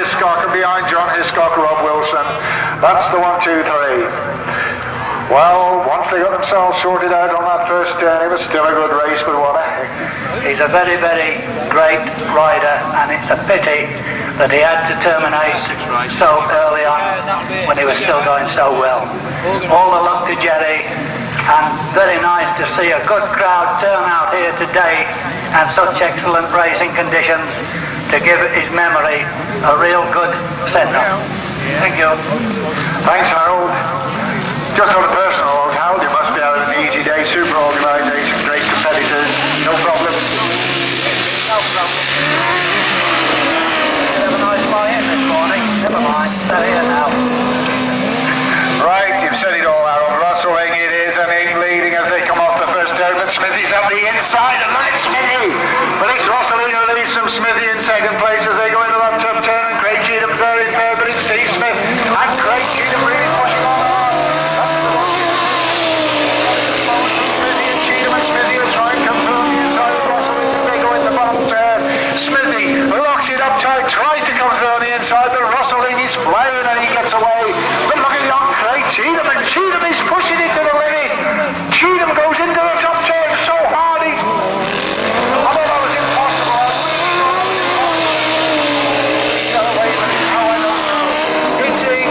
Speaker 1: Hiscock, and behind John Hiscock, Rob Wilson. That's the 1, 2, 3. Well, once they got themselves sorted out on that first turn, it was still a good race, but what a heck.
Speaker 5: He's a very, very great rider, and it's a pity that he had to terminate so early on when he was still going so well. All the luck to Jerry, and very nice to see a good crowd turn out here today and such excellent racing conditions to give his memory a real good send-off. Thank you.
Speaker 1: Thanks, Harold. Just on a personal note, Harold, you must be having an easy day. Super organisation, great competitors, no problem.
Speaker 5: No problem. Have a nice fly in this morning. Never mind, they're here now.
Speaker 1: Right, you've said it all, Harold. Rustling it is, and in leading as they come off the first turn, but Smithy's up the inside, and that's Smithy. But it's Rustling who leads from Smithy in second place as they go into that tough turn, and Craig Cheatham's there in third, but it's Steve Smith, and Craig Cheatham really pushing on hard. Smithy locks it up tight, tries to come through on the inside, but Rustling is flying and he gets away. But look at young Craig Cheatham, and Cheatham is pushing it to the limit. Cheatham goes into the top turn so hard, I thought that was impossible. It's a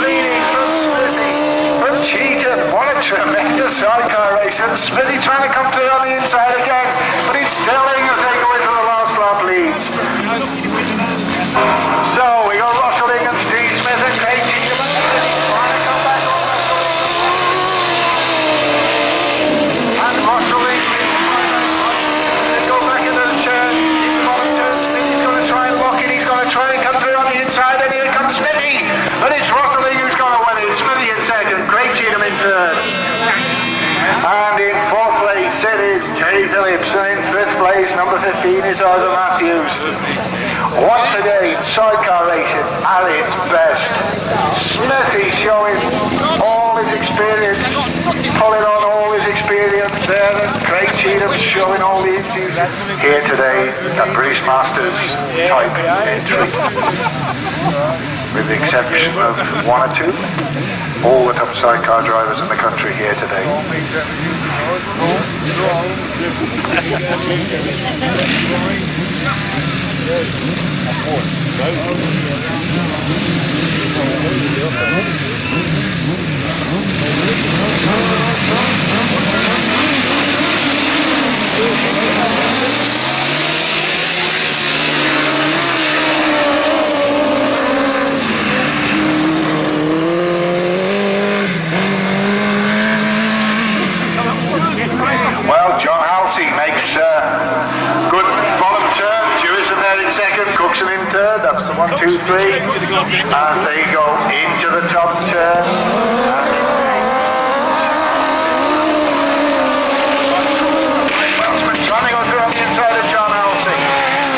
Speaker 1: leading from Smithy, from Cheatham. What a tremendous sidecar race, and Smithy trying to come through on the inside again, but it's Sterling as they go into the last lap leads. So we got Rustling and Steve Smith and Craig Cheatham trying to come back on that side. And Rustling they go back into the turn, into the bottom turn. Smithy's going to try and lock it, he's going to try and come through on the inside, and here comes Smithy, but it's Rustling who's going to win it. Smithy in second, Craig Cheatham in third. And in fourth place it is Jerry Phillips, and in fifth place number 15 is Arthur Matthews. Once again, sidecar racing at its best. Smithy showing all his experience, pulling on all his experience there, and Craig Cheatham showing all the enthusiasm here today at British Masters type entry. With the exception of one or two, all the top sidecar drivers in the country here today. Well, John Halsey makes good bottom turn. Dewison there in second, Cookson in third. That's the 1, 2, 3. As they go into the top turn. Wellsman trying to go through on the inside of John Halsey.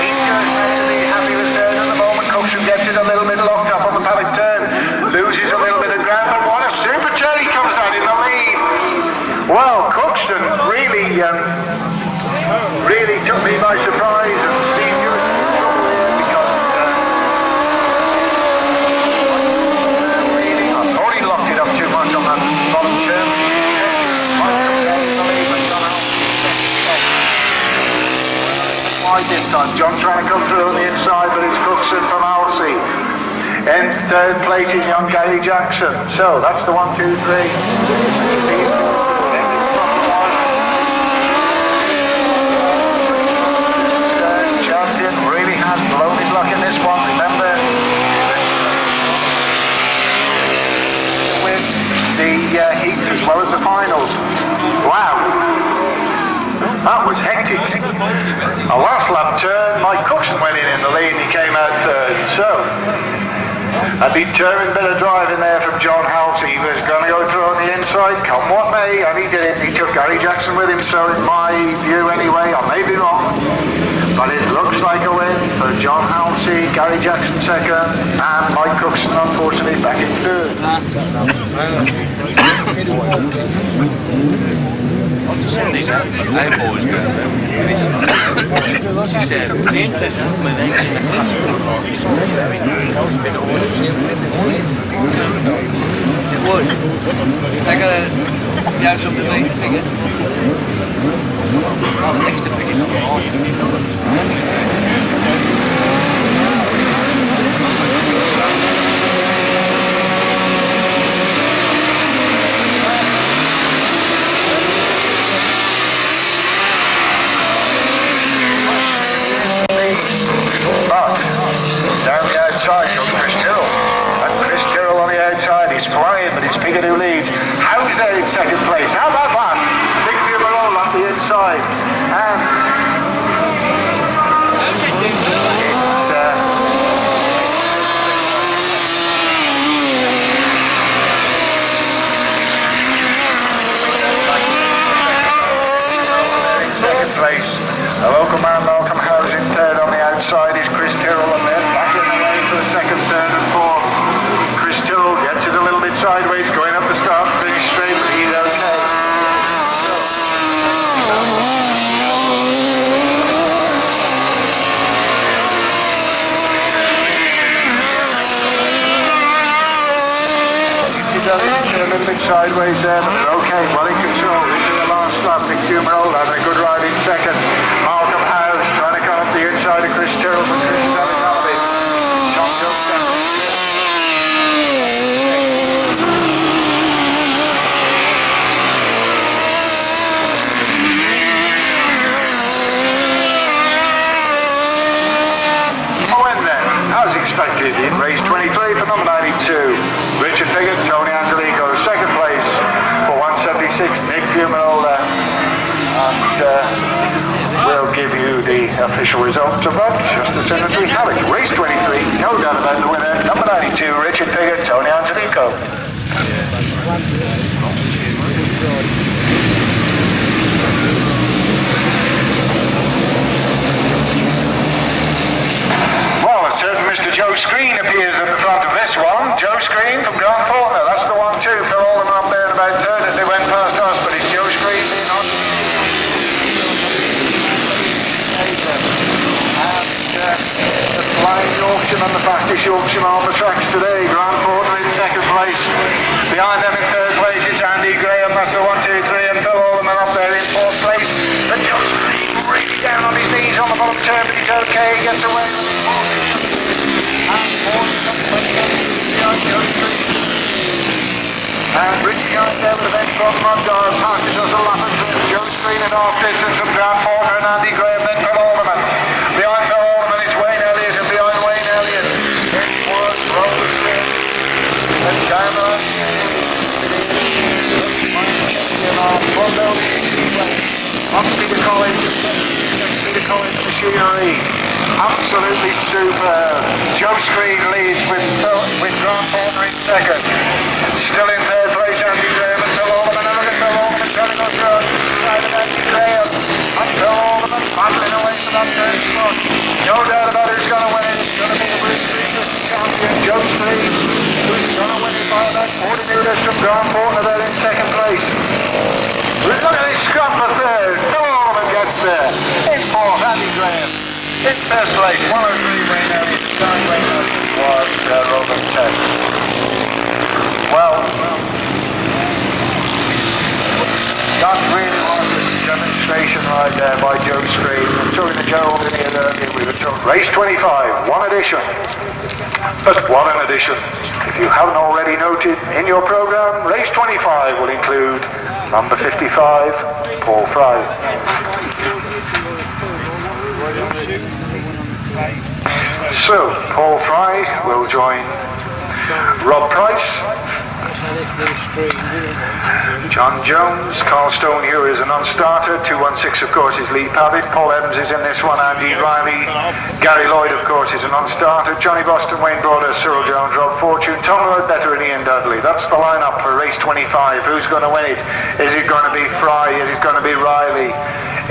Speaker 1: He's just actually happy with third at the moment. Cookson gets it a little bit locked up on the paddock turn. Loses a little bit of ground, but what a super turn he comes out in the lead. Well, Cookson really took me by surprise, and Steve Dewison in trouble here because I thought he locked it up too much on that bottom turn. Wide this time. John trying to come through on the inside, but it's Cookson from Halsey. In third place is young Gary Jackson. So that's the 1, 2, 3. Blown his luck in this one, remember, with the heats as well as the finals. Wow, that was hectic. A last lap turn, Mike Cookson went in the lead and he came out third. So a determined bit of driving there from John Halsey. He was going to go through on the inside, come what may, and he did it. He took Gary Jackson with him, so in my view anyway, I may be wrong, but it looks like a win for John Halsey, Gary Jackson second, and Mike Cookson unfortunately back in third.
Speaker 3: on to Sundays, our boys go there. She said, the interest when they in the hospital is very good. It would. They're going to have something like Piggott. Well, next to Piggott.
Speaker 1: But down the outside goes Chris Gerald. And Chris Gerald on the outside, he's flying, but it's Piggott who leads. How's there in second place? How about that? Big Beaumont on the inside. And second place. A local man, Malcolm Howes in third. On the outside is Chris Tyrrell, and then back in the lane for the second, third and fourth. Chris Tyrrell gets it a little bit sideways, going up the start, finish straight, but he's okay. A little bit sideways there, but they're okay, well in control. Into the last lap, Nick Beaumont having a good ride in second. Malcolm Howes trying to come up the inside of Chris Gerald, but Chris is having none of it. John Youngster. When then, as expected, in race 23 for number 92, Richard Piggott, Tony Angelico, second place for 176, Nick Beaumont, and we'll give you the official results of that just as soon as we have it. Race 23, no doubt about the winner, number 92, Richard Piggott, Tony Angelico. Well, a certain Mr. Joe Screen appears at the front of this one. Joe Screen from Faulkner, that's the one too. Phil Alderman up there in about third as they went past us, but it's Joe Screen being on. And the flying Yorkshireman and the fastest Yorkshireman on the tracks today. Faulkner in second place. Behind them in third place is Andy Graham, that's the 1, 2, 3, and Phil Alderman up there in fourth place. But Joe Screen really down on his knees on the bottom turn, but he's okay, he gets away with it. And Richie out there with the bench from Mudguard passes us a lap and Joe Screen at half distance from Faulkner and Andy Graham, then Phil Alderman. Behind Phil Alderman is Wayne Elliott, and behind Wayne Elliott it was Roland. And down the line on Peter Collins machinery. Absolutely superb. Joe Screen leads with Faulkner in second. Still in third place, Andy Graham and Phil Alderman. And look at Phil Alderman turning on the side of Andy Graham. And Phil Alderman battling away for that third spot. No doubt about who's going to win it. It's going to be the British champion, Joe Screen, who's going to win it by about 40 metres from Faulkner there in second place. Look at this scrap for third. Phil Alderman gets there. In fourth, Andy Graham. In first place, 103 Wayne Elliott. Behind Wayne Elliott was Roland Tebbs. Well, that really was a demonstration right there by Joe Screen. I'm talking to Gerald in here earlier, we were talking. Race 25, one edition. But what an edition. If you haven't already noted in your programme, race 25 will include number 55, Paul Fry. So, Paul Fry will join Rob Price, John Jones, Carl Stonehew is a non-starter, 216 of course is Lee Pavitt, Paul Evans is in this one, Andy Riley, Gary Lloyd of course is a non-starter, Johnny Bostin, Wayne Broadhurst, Cyril Jones, Rob Fortune, Tom Ledbetter and Ian Dudley. That's the lineup for race 25. Who's going to win it? Is it going to be Fry? Is it going to be Riley?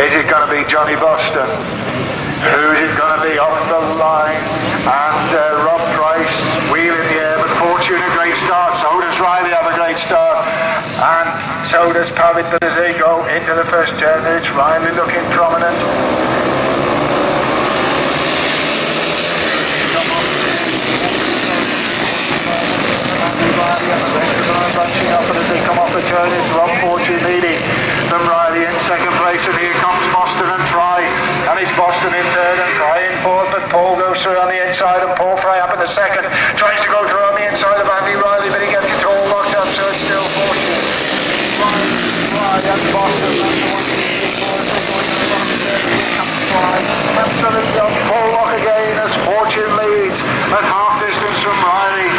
Speaker 1: Is it going to be Johnny Bostin? Who's it going to be off the line? And Rob Price, wheel in the air, but Fortune a great start, so does Riley have a great start. And So does Pavitt, but as they go into the first turn, it's Riley looking prominent. Bunching up, and as they come off the turn, it's Rob Fortune leading from Riley in second place, and here comes Bostin and Try, and it's Bostin in third and Try in fourth, but Paul goes through on the inside, and Paul Fry up in the second, tries to go through on the inside of Andy Riley, but he gets it all locked up, so it's still Fortune. Try and Bostin, that's the one. Absolutely on full lock again as Fortune leads at half distance from Riley.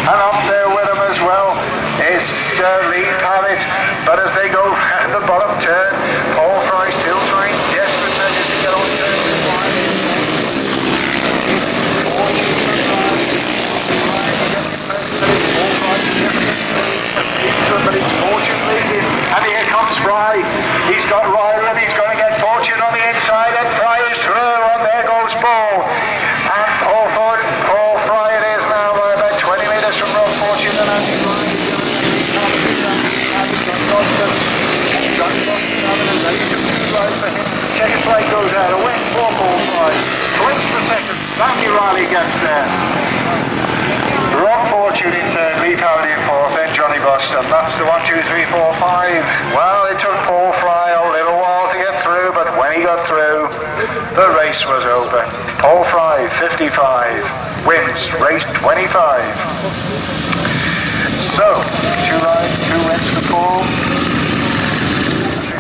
Speaker 1: And up there with him as well is Lee Pavitt. But as they go round the bottom turn, Paul Fry still trying desperate measures to get on turn with Riley. But it's Fortune leading. And here comes Fry. He's got Riley and he's going to get Fortune on the inside. And Fry is through. And there goes Paul. And Paul Fry it is now by about 20 metres from Rob Fortune and Andy Riley. Checkered flag goes out. A win for Paul Fry. Wins the second. Andy Riley gets there. Rob Fortune in third, Lee Pavitt in fourth, then Johnny Boston. That's the 1, 2, 3, 4, 5. Well, it took Paul Fry a little while to get through, but when he got through, the race was over. Paul Fry, 55, wins race 25. So, 2 rides, 2 wins for Paul.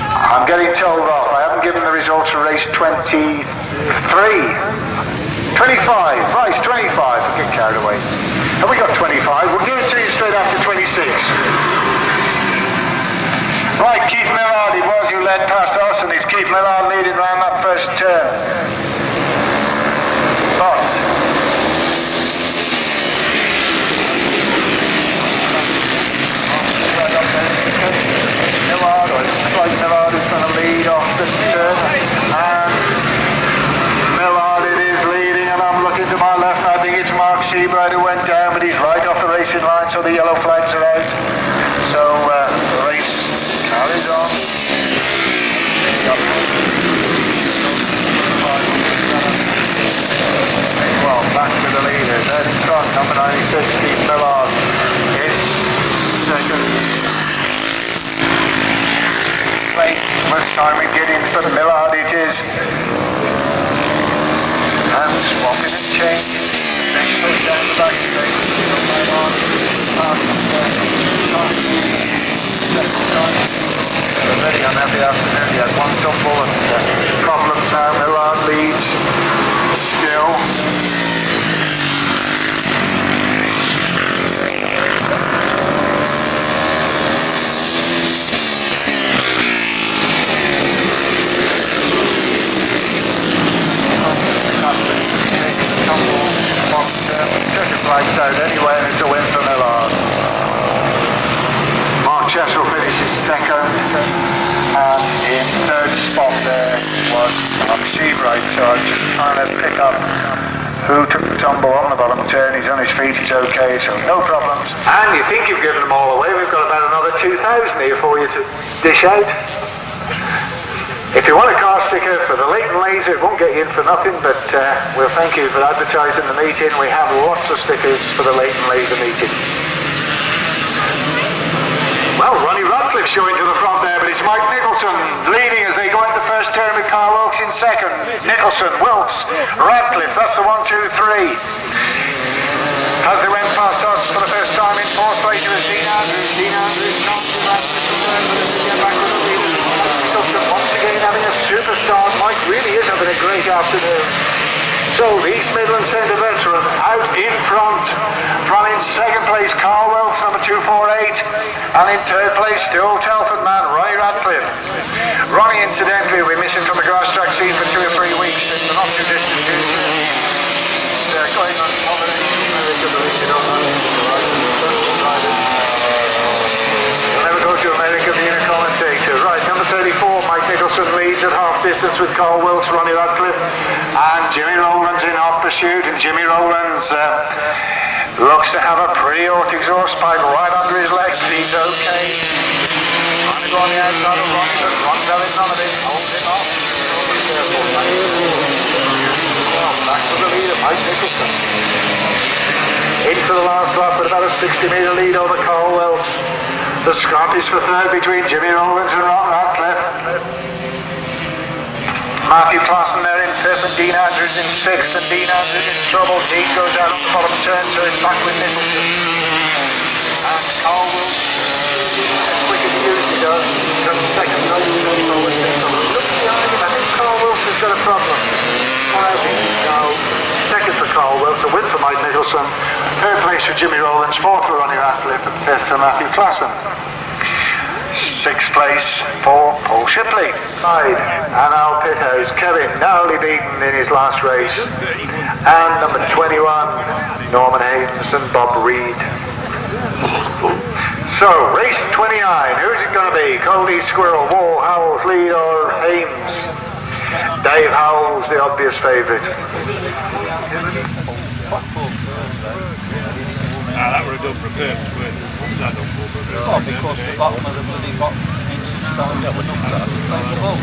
Speaker 1: I'm getting told off. I haven't given the results for race 23. 25, race 25, I'll get carried away. Have we got 25? We'll give it to you straight after 26. Right, Keith Millard, it was who led past us, and it's Keith Millard leading round that first turn. But Millard, or it's like Millard is going to lead off the turn, and Millard it is leading, and I'm looking to my left, and I think it's Mark Seabright who went down, but he's right off the racing line, so the yellow flags are out. So the race carries on. Well, back to the leaders. There's in front, number 96, Steve Millard. In second place, first time in Gittings, but Millard it is. And swapping and changing. Then goes down the back straight. A very unhappy afternoon. He had one tumble and problems now. Millard leads still. Checkered flags out anyway, and it's a win for Millard. Mark Chessel finishes second, and in third spot there was Seabright, so I'm just trying to pick up who took the tumble on the bottom turn. He's on his feet, he's okay, so no problems. And you think you've given them all away, we've got about another 2,000 here for you to dish out. If you want a car sticker for the Leighton Laser, it won't get you in for nothing, but we'll thank you for advertising the meeting. We have lots of stickers for the Leighton Laser meeting. Well, Ronnie Radcliffe showing to the front there, but it's Mike Nicholson leading as they go into the first turn with Carl Wilkes in second. Nicholson, Wilkes, Radcliffe, that's the 1, 2, 3. As they went past us for the first time in fourth place, it was Dean Andrews. Dean Andrews comes to Radcliffe to turn, but as they get back to the leaders, Nicholson once again having a superstar. Mike really is having a great afternoon. So the East Midlands Centre veteran out in front. From in second place, Carl Wilkes, number 248. And in third place, still Telford man, Ronnie Radcliffe. Ronnie, incidentally, we miss him from the Grasstrack scene for 2 or 3 weeks in the not too distant future. They're going on holiday to America, believe it or not. You'll never go to America being a commentator. Right, number 34, Mike Nicholson leads at half distance with Carl Wilkes, Ronnie Radcliffe, and Jimmy Rowland's in hot pursuit, and Jimmy Rowland's Looks to have a pretty hot exhaust pipe right under his leg. He's okay. Trying to go on the outside of Ronnie, but Ron's having none of it. Holds it off. Well, back to the leader, Mike Nicholson. Into the last lap with about a 60-metre lead over Carl Wilkes. The scrap is for third between Jimmy Roland and Ron Radcliffe. Matthew Clausen there in fifth and Dean Andrews in sixth, and Dean Andrews in trouble. Dean goes out on the bottom turn, so it's back with Nicholson. And Carl Wilkes, as quick as he usually does, comes second. Looks behind him. I think Carl Wilkes has got a problem. Second for Carl Wilkes, a win for Mike Nicholson. Third place for Jimmy Rowlands, fourth for Ronnie Radcliffe, and fifth for Matthew Clausen. Sixth place for Paul Shipley. And our pit house, Kevin, narrowly beaten in his last race. And number 21, Norman Haynes and Bob Reed. So, race 29, who's it going to be? Coley, Squirrel, Wall, Howells, Lead or Ames? Dave Howells, the obvious favourite.
Speaker 4: That would have done for a purpose, wouldn't it? What was that done for?
Speaker 3: Well, because the bottom of the bloody got engine stone that would not put that in place at all.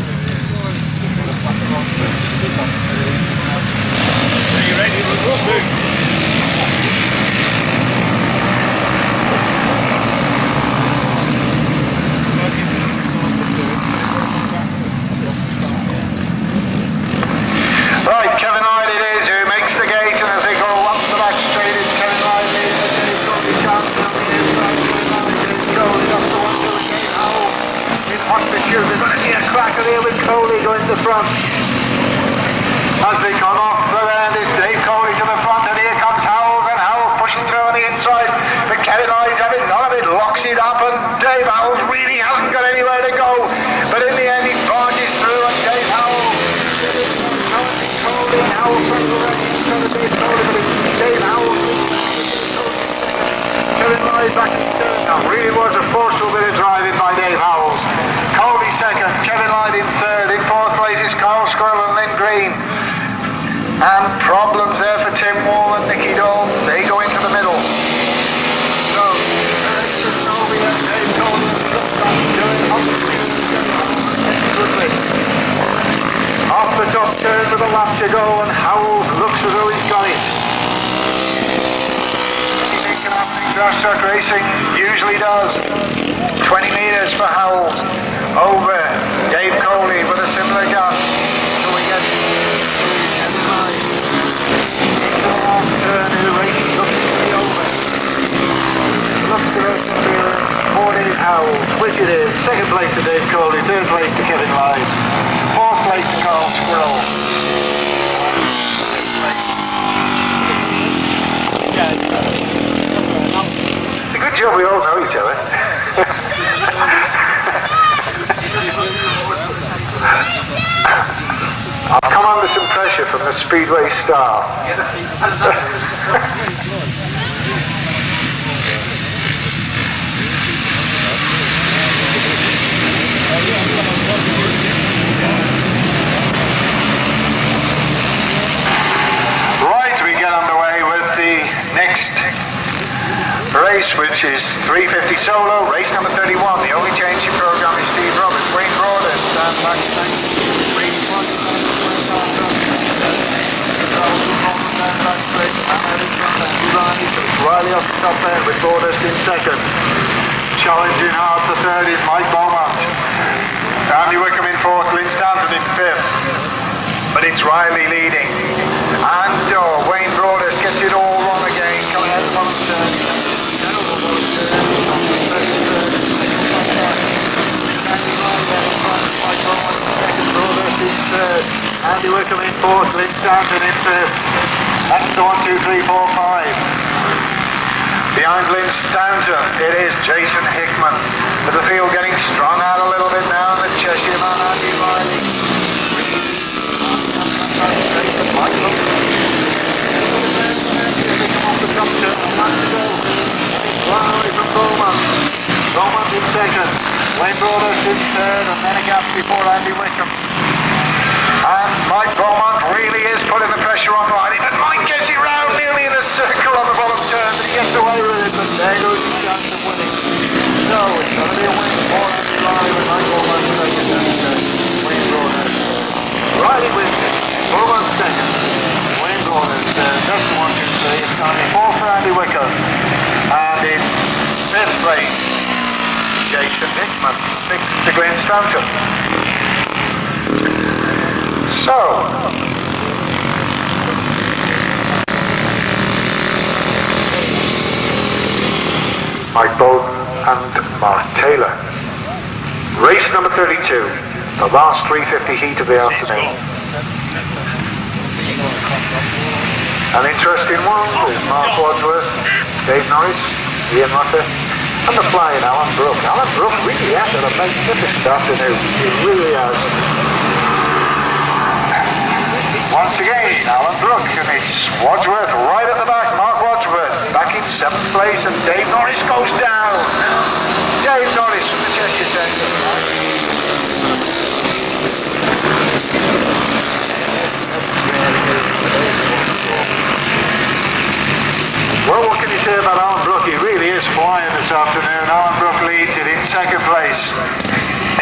Speaker 4: Are you ready to look smooth?
Speaker 1: Right, Kevin Lloyd it is who makes the gate, and as they go up the back straight, it's Kevin Lloyd leading the gate from the chance on the inside. Coley up the one to the gate. Howell in hot pursuit. They're going to see a cracker here with Coley going to the front. As they come off the end, it's Dave Coley to the front, and here comes Howells, and Howells pushing through on the inside. But Kevin Lloyd's having none of it, locks it up, and Dave Howells really hasn't got anywhere to go. But in the end, he barges through, and Dave Howells. Coley and Howells trying to run in front of Dave Coley, but it's Dave Howells. Kevin Lloyd back in third. Now, really was a forceful bit of driving by Dave Howells. Coley second, Kevin Lloyd in third. In fourth place is Carl Squirrel and Lynn Green. And problems there for Tim Wall and Nicky Dole. They go into the middle. So, Dave Coley off the top turn with a lap to go, and Howells looks as though he's got it. Anything can happen in Grasstrack racing, usually does. 20 metres for Howells over Dave Coley with a similar gap. So we get into the last turn, and the race looks to be over. Looks to be for Dave Howells, which it is. Second place to Dave Coley, third place to Kevin Lloyd. Fourth place to Carl Squirrel. It's a good job we all know each other. I'll come under some pressure from the Speedway star. Right, we get underway with the next race, which is 350 solo, race number 31. The only change in program is Steve Roberts, Wayne Broadhurst, stand back. Riley off the top there with Broadhurst in second. Challenging hard for third is Mike Beaumont. Andy Wickham in fourth, Lynn Stanton in fifth. But it's Riley leading. And Wayne Broadhurst gets it all wrong again, coming out of the bottom turn. Broadhurst in third. Andy Wickham in fourth, Lynn Stanton in fifth. That's the 1, 2, 3, 4, 5. Behind Lynn Stanton, it is Jason Hickman. With the field getting strung out a little bit now, and the Cheshire man, Andy Riley. Beaumont in second, Wayne Broadhurst in third, and then a gap before Andy Wickham. And Mike Beaumont really is putting the pressure on Riley, but Mike gets it round nearly in a circle on the bottom turn. There goes the chance of winning. So it's going to be a win for Salisbury with Michael on second and Wayne Broadhurst. Riley wins it. Beaumont second. Wayne Broadhurst. That's the 1, 2, 3. It's going to be 4 for Andy Wickham. And in 5th place, Jason Hickman. 6th to Glenn Stanton. So, Mike Bolton and Mark Taylor. Race number 32, the last 350 heat of the afternoon. An interesting one with Mark Wadsworth, Dave Norris, Ian Rutter, and the flying Alan Brook. Alan Brook really has had a magnificent afternoon. He really has. Once again, Alan Brook, and it's Wadsworth right at the back. Mark Wadsworth back in 7th place, and Dave Norris goes down. Dave Norris from the Cheshire Centre. Well, what can you say about Alan Brook? He really is flying this afternoon. Alan Brook leads it in 2nd place.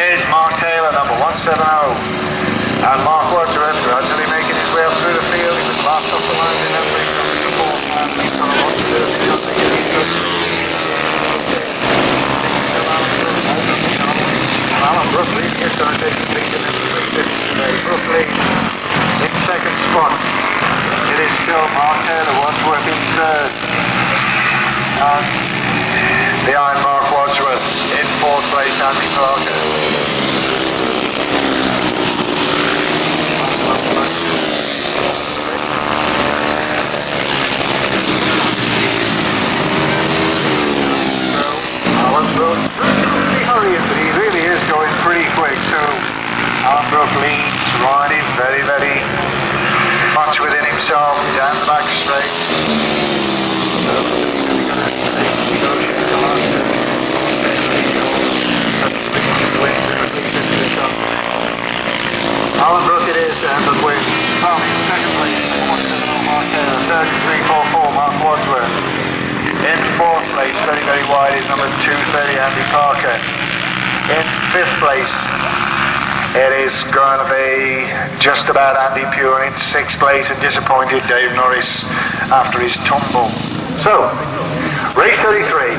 Speaker 1: Here's Mark Taylor, number 170. And Mark Wadsworth gradually making his way up through the field. He was last off the line in that race. He's got a lot to do. He's got to make it good. Alan Brook really is going to take the lead in every 350 today. Brook leads in 2nd spot. It is still Mark Taylor, Wadsworth in 3rd. And behind Mark Wadsworth in 4th place, Andy Parker. Alan Brook really hurrying, but he really is going pretty quick. So Alan Brook leads, riding very, very much within himself. Down the back straight. Alan Brook it is, but wins. Well, in 2nd place, 170 Mark Taylor. 3rd is 344 Mark Wadsworth. In 4th place, very, very wide, is number 230 Andy Parker. In 5th place, it is going to be just about Andy Pure. In 6th place, a disappointed Dave Norris after his tumble. So, race 33.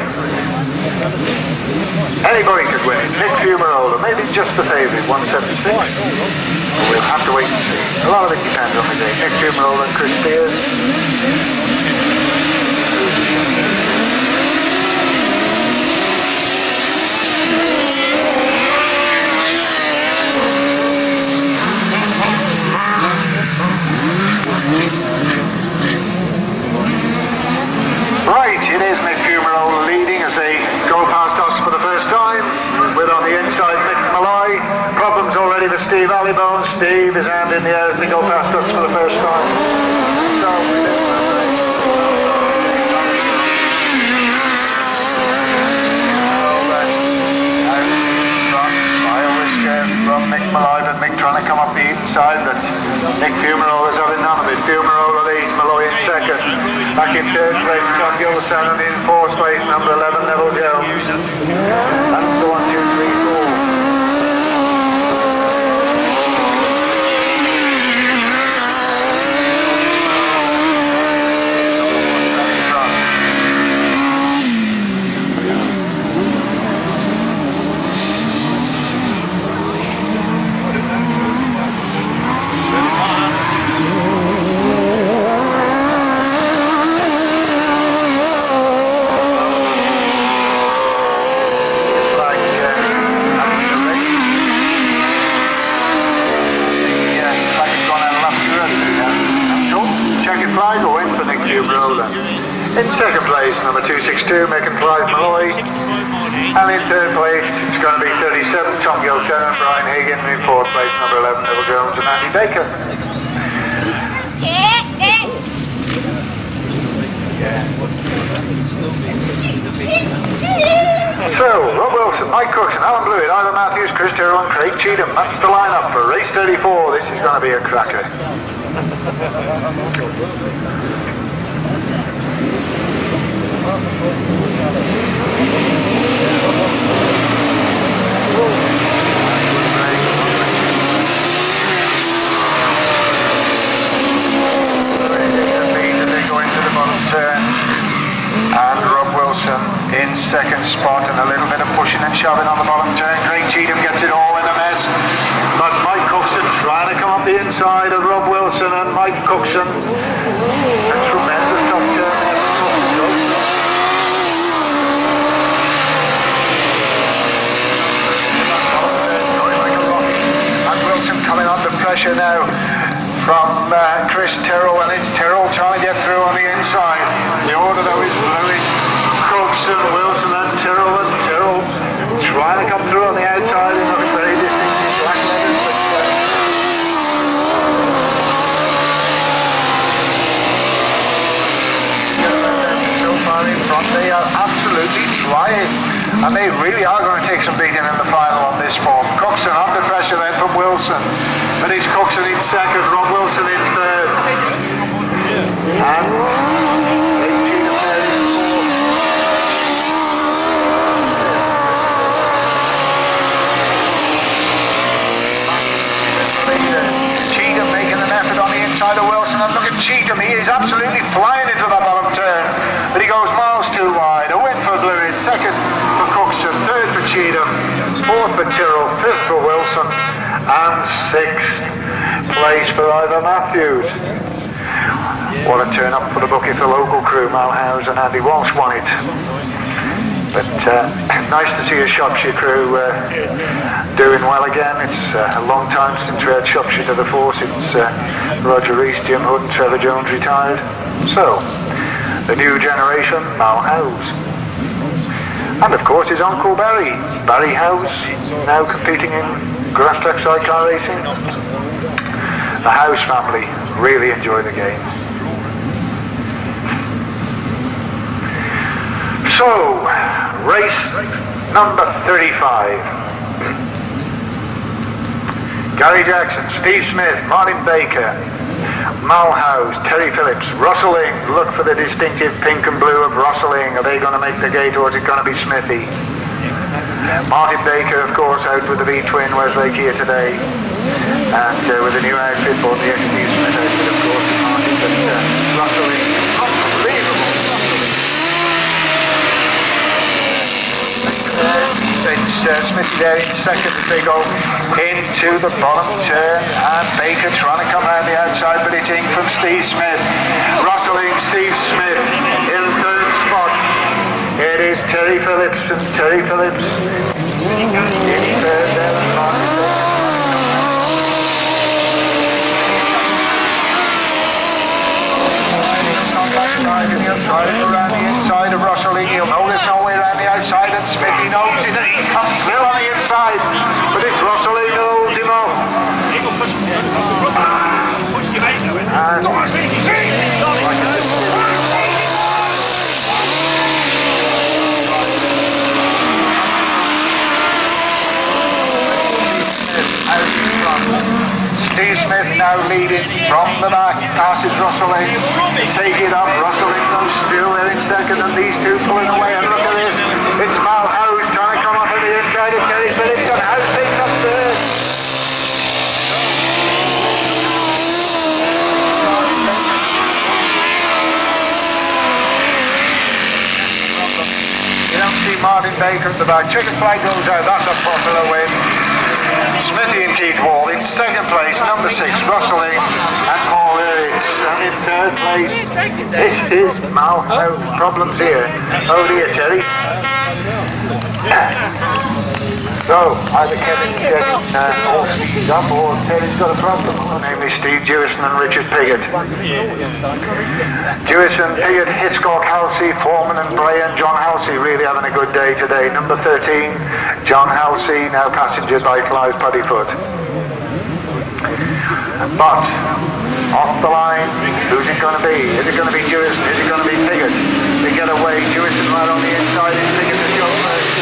Speaker 1: Anybody could win it. Nick Fumarola, maybe just the favourite, 176. But we'll have to wait and see. A lot of it depends on the day. Nick Fumarola and Chris Spears. Right, it is Nick Fumarola leading as they go past us for the first time. With on the inside Mick Malloy. Problems already with Steve Allybone. Steve is hand in the air as they go past us for the first time. From Mick Malloy, but Mick trying to come up the inside, but Nick Fumarola's having none of it. Fumarola leads, Malloy in 2nd. Back in 3rd place, John Gilson, and in 4th place, number 11, Neville Jones. That's the 1, 2, 3, 4. In 2nd place, number 262, Mick and Clive Malloy. And in 3rd place, it's going to be 37, Tom Gilson and Brian Hagan. In 4th place, number 11, Neville Jones and Andy Baker. So, Rob Wilson, Mike Cookson, Alan Blewitt, Ivan Matthews, Chris Gerald and Craig Cheatham. That's the lineup for race 34. This is going to be a cracker. second spot, and a little bit of pushing and shoving on the bottom turn. Craig Cheatham gets it all in a mess, but Mike Cookson trying to come up the inside of Rob Wilson, and Mike Cookson, a tremendous top turn there for Cookson. And Wilson coming under pressure now from Chris Terrell, and it's Terrell trying to get through on the inside. The order though is Blewitt, Cookson, Wilson and Terrell trying to come through on the outside in a very distinctive black letters, but so far in front they are absolutely flying, and they really are going to take some beating in the final on this form. Cookson under pressure then from Wilson, but it's Cookson in second, Rob Wilson in third, and Cheatham making an effort on the inside of Wilson, and look at Cheatham, he is absolutely flying into the bottom turn, but he goes miles too wide. A win for Blewitt, second for Cookson, third for Cheatham, fourth for Tyrrell, fifth for Wilson, and sixth place for Ivor Matthews. What a turn up for the bucket for local crew. Malhouse and Andy Walsh won it. But nice to see a Shropshire crew doing well again. It's a long time since we had Shropshire to the fore, since Roger Rees, Jim Hood and Trevor Jones retired. So, the new generation, Malhouse. And of course his uncle Barry House, now competing in Grasstrack sidecar racing. The House family really enjoy the game. So, race number 35. Gary Jackson, Steve Smith, Martin Baker, Malhouse, Terry Phillips, Rustling. Look for the distinctive pink and blue of Rustling. Are they going to make the gate, or is it going to be Smithy? Martin Baker, of course, out with the V-twin Westlake here today, and with a new outfit for the Steve Smith outfit, of course, Martin, but Rustling, unbelievable. It's Smithy there in second as they go into the bottom turn, and Baker trying to come around the outside, but it's in from Steve Smith. Rustling, Steve Smith in third spot. It is Terry Phillips, and Terry Phillips in third there, and Martin Baker. Around the inside of Rustling, he'll know there's no way around the outside, and Smithy knows it, and he comes still on the inside, but it's Rustling who holds him off. Steve Smith now leading from the back, passes Rustling, take it up, Rustling goes still there in second, and these two pulling away, and look at this, it's Malhouse trying to come up on the inside of Terry Phillips, and House takes up third. You don't see Martin Baker at the back, chicken flag goes out, that's a popular win. Smithy and Keith Wall in second place, number 6 Rustling and Paul Eritz, and in third place it is Malhouse. Problems here. Oh dear, Terry. So either Kevin's getting all speed up, or Terry's got a problem, namely Steve Dewison and Richard Piggott. Dewison, Piggott, Hiscock, Halsey, Foreman and Bray and John Halsey really having a good day today. Number 13, John Halsey, now passenger by Clive Puddyfoot. But off the line, who's it going to be? Is it going to be Dewison? Is it going to be Piggott? They get away, Dewison right on the inside, it's Piggott to show first.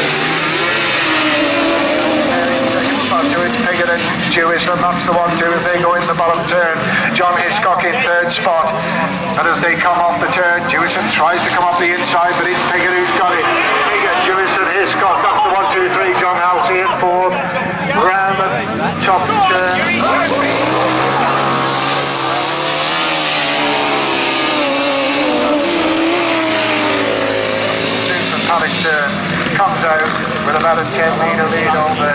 Speaker 1: It's Piggott and Dewison, that's the 1-2 as they go in the bottom turn. John Hiscock in third spot, and as they come off the turn, Dewison tries to come up the inside, but it's Piggott who's got it. Piggott, Dewison, Hiscock, that's the 1-2-3. John Halsey in fourth, round the top turn. paddock turn. Comes out with about a 10-metre lead over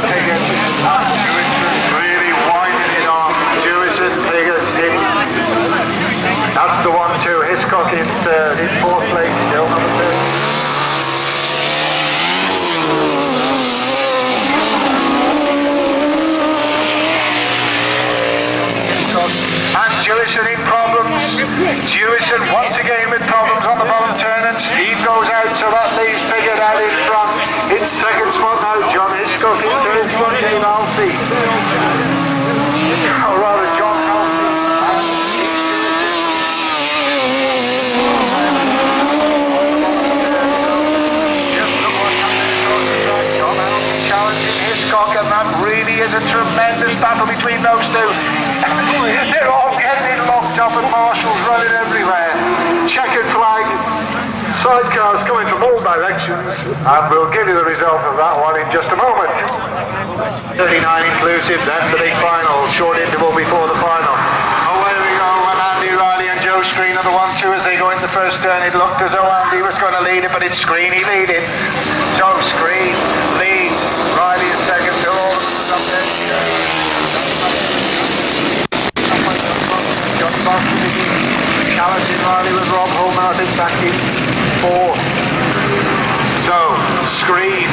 Speaker 1: Piggott. And Dewison really winding it on. Dewison, Piggott, that's the 1-2. Hiscock in third, in fourth place, still number 3. And Dewison in problems. Dewison once again with problems on the bottom turn, and Steve goes out, so that leaves Piggott out in front. In second spot now, John Hiscock in third spot, Dave Alfie. Or rather, John Alfie. Just look what's happening across the track. John Alfie challenging Hiscock, and that really is a tremendous battle between those two. They're all getting it locked up, and marshals running everywhere. Checkered flag, sidecars coming from all directions, and we'll give you the result of that one in just a moment. 39 inclusive, then the big final, short interval before the final. Away we go, and Andy Riley and Joe Screen are the 1-2 as they go into the first turn. It looked as though Andy was going to lead it, but it's Screen he leading. So Screen leads, Riley is second, to Alderman is up there. John Bostin challenging Riley with Rob Homer, I think, back in fourth. So, Screen,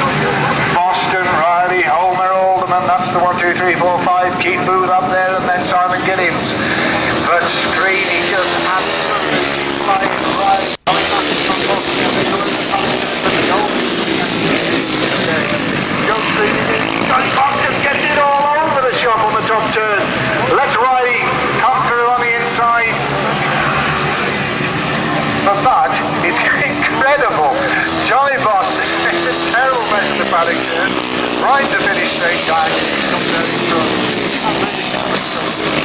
Speaker 1: Bostin, Riley, Homer, Alderman, that's the 1, 2, 3, 4, 5. Keith Booth up there, and then Simon Gittings. But Screen, he just absolutely flying right. Coming back from Bostin, Joe Screen is in. John Bostin gets it all over the shop on the top turn. Let's Riley come through on the inside. But that is incredible. Johnny Bostin makes a terrible mess of the paddock turn. Right to finish straight back. He comes out in front.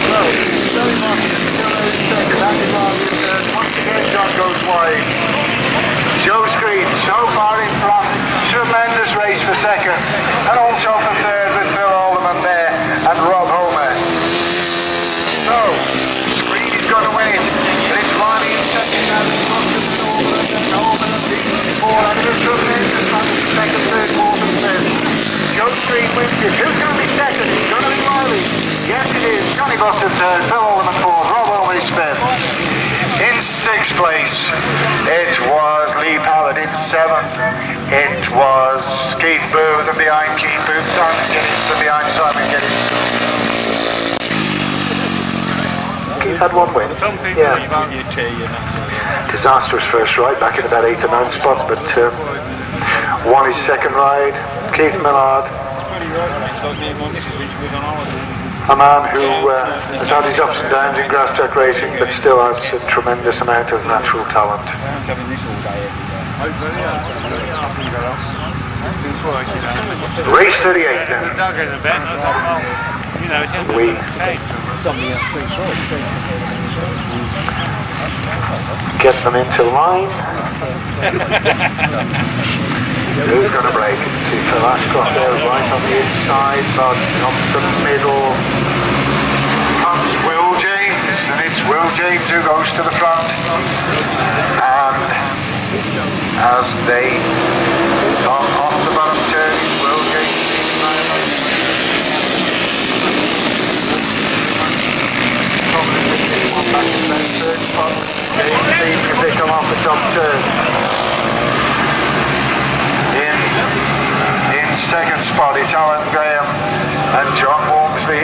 Speaker 1: Well, Johnny Bostin still out in second. Andy Riley in third. Once again, John goes wide. Joe Screen so far in front. Tremendous race for second. And also for third with Phil Alderman there and Rob Homer. So, Screen is going to win it. And it's Riley in second now. Alderman and four. And it's tremendous second, third, fourth and fifth. Joe Screen wins it. Who's going to be second? It's going to be Riley. Yes, it is. Johnny Bostin third. Phil Alderman fourth. Rob Homer is fifth. In sixth place, it was Lee Pallett. In seventh, it was Keith Booth, and behind Keith Booth, Simon Gittings, and behind Simon Gittings. Keith had one win. Yeah. Disastrous first ride, back in about 8th or 9th spot, but won his second ride. Keith Millard. A man who has had his ups and downs in Grasstrack racing, but still has a tremendous amount of natural talent. Race 38 then. We get them into line. Who's going to break? See Phil Ashcroft there right on the inside, but up the middle comes Will James, and it's Will James who goes to the front. And as they come off the bottom turn, it's Will James. Probably one back in that third spot. James if they come off the top turn. In second spot, it's Alan Graham and John Walmsley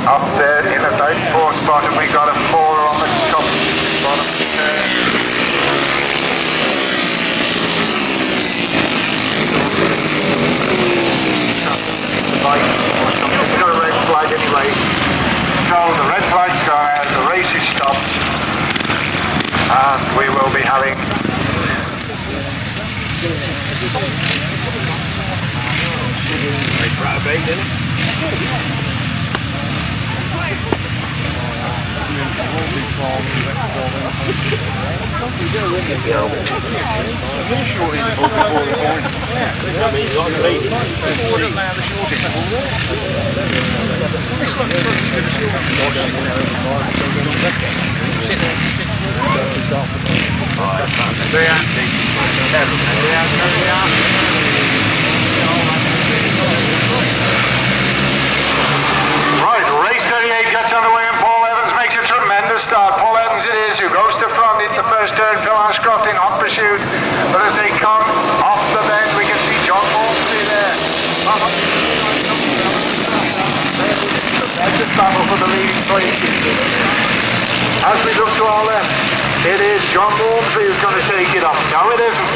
Speaker 1: up there in about fourth spot, and we got a four on the top bottom turn. We've got a red flag anyway, so the red flag's gone out, the race is stopped, and we will be having
Speaker 3: They are terrible.
Speaker 1: Right, race 38 gets underway and Paul Evans makes a tremendous start. Paul Evans it is who goes to front into the first turn. Phil Ashcroft in hot pursuit. But as they come off the bend, we can see John Morsley there. That's the battle for the leading places. As we look to our left, it is John Morsley who's going to take it up. No, it isn't.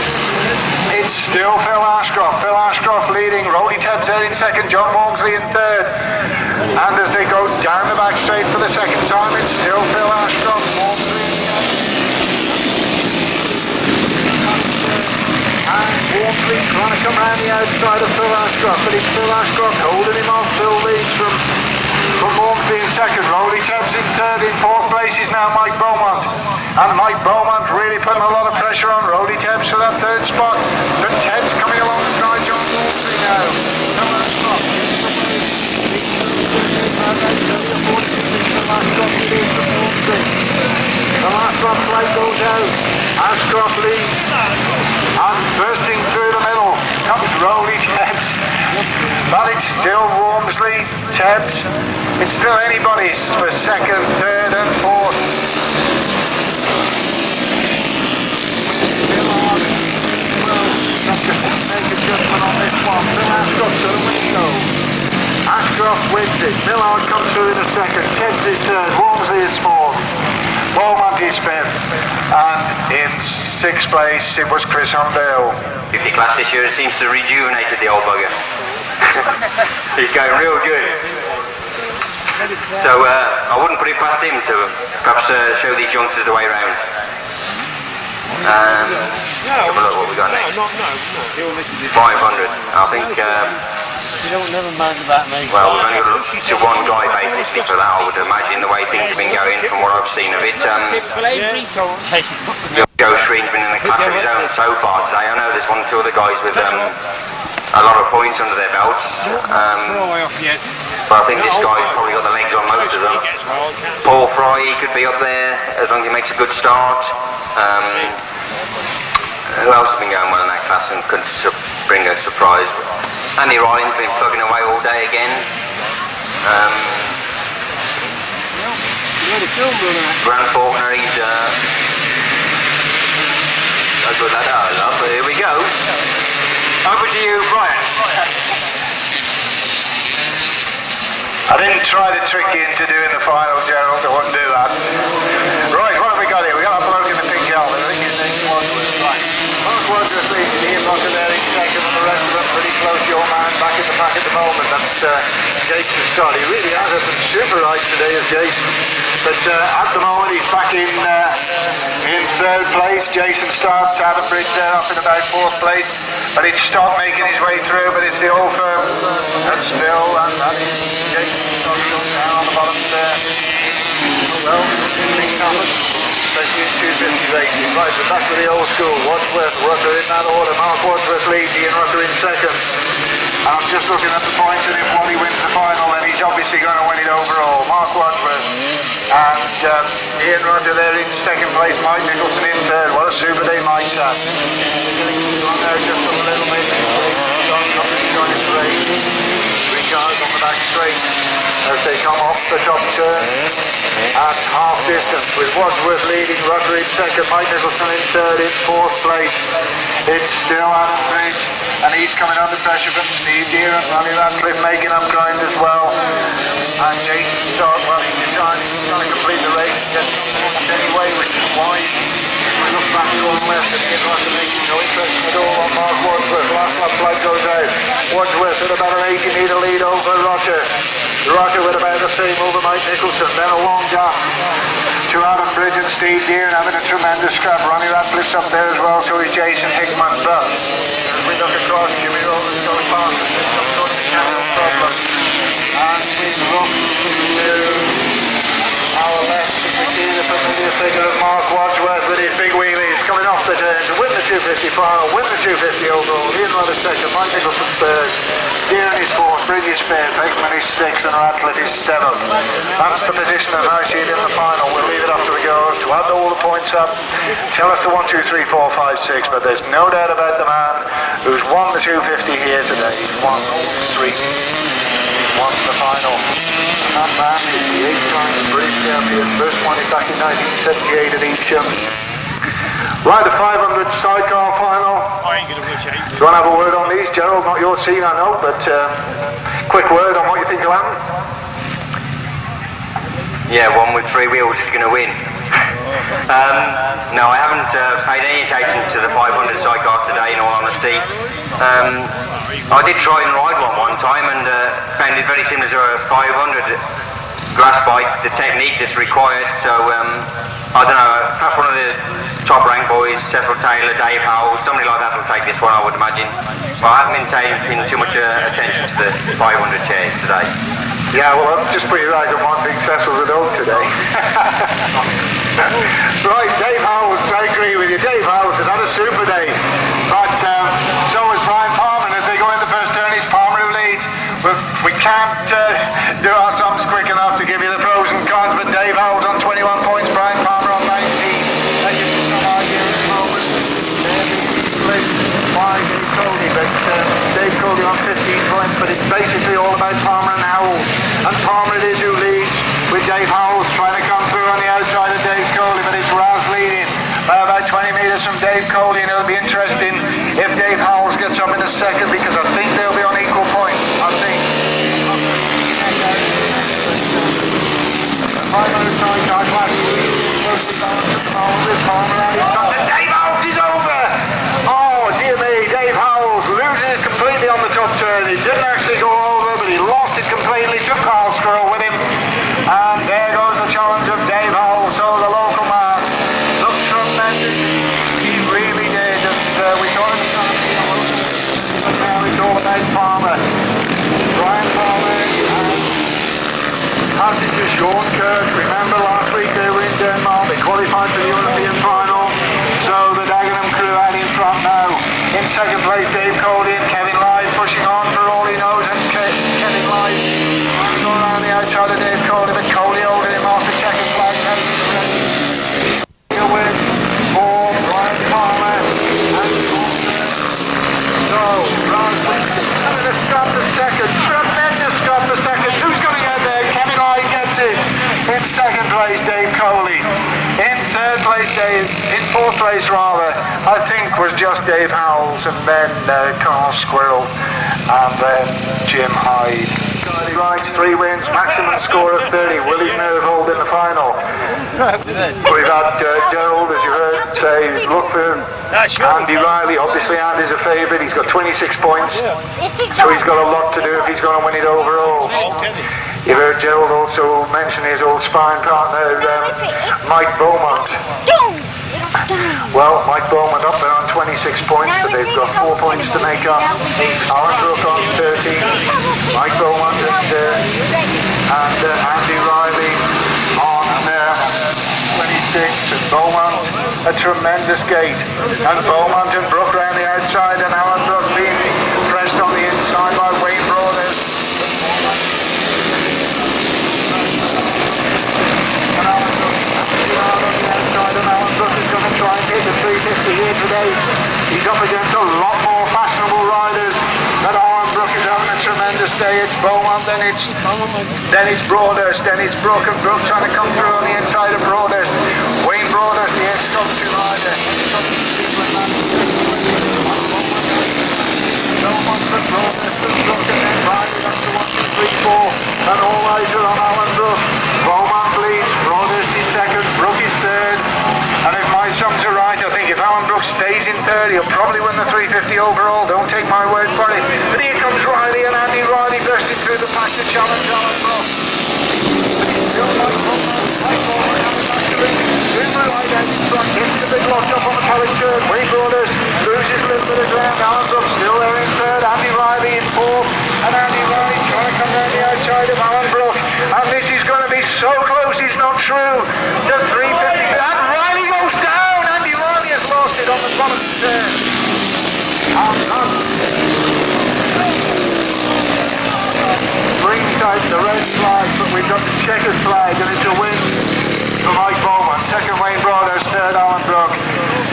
Speaker 1: It's still Phil Ashcroft. Phil Ashcroft leading. Rolly Tebbs there in second. John Morsley in third. And as they go down the back straight for the second time, it's still Phil Ashcroft. Morsley. And Morsley trying to come around the outside of Phil Ashcroft. But it's Phil Ashcroft holding him off. Phil leads from Morsley in second. Rolly Tebbs in third. In fourth place is now Mike Beaumont. And Mike Beaumont really putting a lot of pressure on Rolly Tebbs for that third spot. But Tebbs coming alongside John Morsley now. The last one flight goes out. Ashcroft leads. And bursting through the middle comes Rolly Tebbs. But it's still Wormsley, Tebbs. It's still anybody's for second, third and fourth. Make a judgment on this one. Phil Ashcroft to the window. Ashcroft wins it. Millard comes through in a second. Tebbs is third. Wormsley is fourth. Beaumont is fifth. And in sixth place it was Chris Underhill.
Speaker 2: 50 class this year seems to have rejuvenated the old bugger. He's going real good. So I wouldn't put it past him to perhaps show these youngsters the way round. Have a look what we got next. 500. I think.
Speaker 3: You don't never mind about me.
Speaker 2: Well, we've only got to look to one guy basically for that. I would imagine the way things have been going from what I've seen of it. Joe Shreen's been in a class of his own so far today. I know there's one or two other guys with a lot of points under their belts. But I think this guy's probably got the legs on most of them. Paul Fry, he could be up there as long as he makes a good start. Who else has been going well in that class and could bring a surprise? Andy Ryan's been plugging away all day again. Grant Faulkner, he's a good lad, I love. But here we go. Over to you, Brian.
Speaker 1: I didn't try to trick you into doing the final, Gerald. I wouldn't do that. Right, what have we got here? We got a bloke in the pink helmet. I think his name's Wadsworth. Right. Wadsworth leading. Ian Rotter there in second, and the rest of them pretty close. Your man back at the back at the moment. That's Jason Stott. He really has had some super rides today, as Jason. But at the moment he's back in third place. Jason Stott, Adam Bridge there up in about fourth place. But it's Stott making his way through. But it's the old firm that's Bill, and that is Jason Stott down on the bottom there. Well, things happen. Especially in 250 racing. Right, we're back to the old school. Wadsworth, Rutter in that order. Mark Wadsworth leads, Ian Rutter in second. I'm just looking at the points, and if Wally wins the final, then he's obviously going to win it overall. Mark Wadsworth and Ian Rutter there in second place. Mike Nicholson in third. What a super day Mike's had. Gittings on there just a little bit. Joining the race. 3 cars on the back straight as they come off the top turn at half distance, with Wadsworth leading, Rutter in second, Mike Nicholson in third. In fourth place it's still Adam Bridge, and he's coming under pressure from Steve Dewison and Ronnie Radcliffe making up ground as well. And Jason Stott, well, he's trying to complete the race and get some anyway, which is why we look back to the left and Ian Rutter making no impression at all on Mark Wadsworth. Last lap flag goes out. Wadsworth at about an 80 metre lead over Rutter. Rutter with about the same over Mike Nicholson. Then a long gap to Adam Bridge and Steve Dewison having a tremendous scrap. Ronnie Radcliffe's up there as well, so is Jason Hickman. But as we look across, Jimmy Roland's going past us with some sort of mechanical problem. And we look to our left, we see see the familiar figure of Mark Wadsworth with his big wheelies coming off the turn to win the 250 final, win the 250 overall. Ian Rutter second, Mike Nicholson third, Dean is fourth, Bridges fifth, Hickman is sixth, and Ratcliffe is seventh. That's the position of I see it in the final. We'll leave it up to the girls to add all the points up. Tell us the 1, 2, 3, 4, 5, 6, but there's no doubt about the man who's won the 250 here today. He's won all three. He's won the final. That man is the 8-time British champion. First won it back in 1978 at Evesham. Right, the 500 sidecar final. Do you want to have a word on these, Gerald? Not your scene, I know, but quick word on what you think will happen.
Speaker 2: Yeah, one with 3 wheels is going to win. No, I haven't paid any attention to the 500 sidecar today, in all honesty. I did try and ride one time and found it very similar to a 500 grass bike, the technique that's required. So I don't know, perhaps one of the top rank boys, Cecil Taylor, Dave Howell, somebody like that will take this one, I would imagine. But I haven't been paying too much attention to the 500 chairs today.
Speaker 1: Yeah, well, I'll just put your eyes on one thing, Cecil's a dog today. Right, Dave Howells, I agree with you. Dave Howells has had a super day. But so has Brian Palmer, and as they go in the first turn, it's Palmer who leads. We can't do our sums quick enough to give you the pros and cons, but Dave Howells on 21 points, Brian Palmer on 19. That gives you some idea at the moment. They're by Dave Coley, but Dave Coley on 15 points, but it's basically all about Palmer and Howells. And Palmer it is who leads, with Dave Howells trying to come through on the outside of Dave Coley, but it's Rouse leading by about 20 metres from Dave Coley, and it'll be interesting if Dave Howells gets up in a second, because I think they'll be on equal points, I think. 500 sidecar class, mostly balanced at the moment with Palmer out in front, and Dave Howells is over! Oh, dear me, Dave Howells loses it completely on the top turn. He didn't actually go over, but he lost it completely, took Carl Squirrel with him, and there goes the challenge of Dave Howells, so the local man looked tremendous. He really did, and we thought it was going to be a local, but now it's all about Palmer. Brian Palmer and passenger Sean Kirk. Remember last week they were in Denmark, they qualified for the European final, so the Dagenham crew out in front now. In second place Dave Coley and Kevin Lloyd pushing on for all he knows, and Kevin Lloyd going around the outside of Dave Coley, but Coley holding him off the checkered flag. A win for Brian Palmer and so Brian Palmer Scott the second, tremendous Scott the second. Who's going to get there? Kevin Lloyd gets it. In second place Dave Coley. In third place Dave, in fourth place rather, I think was just Dave Howells, and then Carl Squirrel, and then Jim Hyde. Right, 3 wins, maximum score of 30. Willie's nerve hold in the final. We've had Gerald, as you heard, say look for Andy Riley. Obviously Andy's a favourite, he's got 26 points, so he's got a lot to do if he's going to win it overall. You've heard Gerald also mention his old sparring partner, Mike Beaumont. Well, Mike Beaumont up there on 26 points, but they've got 4 points to make up. Alan Brook on 13, Mike Beaumont and Andy Riley on 26, and Beaumont a tremendous gate. And Beaumont and Brook round the outside, and Alan Brook being pressed on the inside by Wayne Broadhurst. And Alan Brook on the outside, and Alan Brook is going to try and hit the 350 here today. He's up against a lot more fashionable riders, but Alan Brook is having a tremendous day. It's Beaumont, then it's Broadhurst, then it's Brook, and Brook trying to come through on the inside of Broadhurst. Wayne Broadhurst, the ex-Scottish rider. Beaumont and Broadhurst and Brook, and then riding up to 1, 2, 3, 4, and all eyes are on Alan Brook. Beaumont leads, Broadhurst is second, Brook is third, and if my sums are right, I think if Alan Brook stays in third, he'll probably win the 350 overall. Don't take my word for it. But here comes Riley, and Andy Riley bursting through the pack to challenge Alan Brook. Still Mike Beaumont coming back to him. Super right out in front, hits the big lock up on the polished curve. Wayne Broadhurst loses a little bit of ground. Alan Brook still there in third. Andy Riley in fourth, and Andy Riley trying to come down the outside of Alan Brook. And this is going to be so close, it's not true. The the bottom turn. Green side, the red flag, but we've got the checkered flag, and it's a win for Mike Beaumont. Second, Wayne Broadhurst, third, Alan Brook.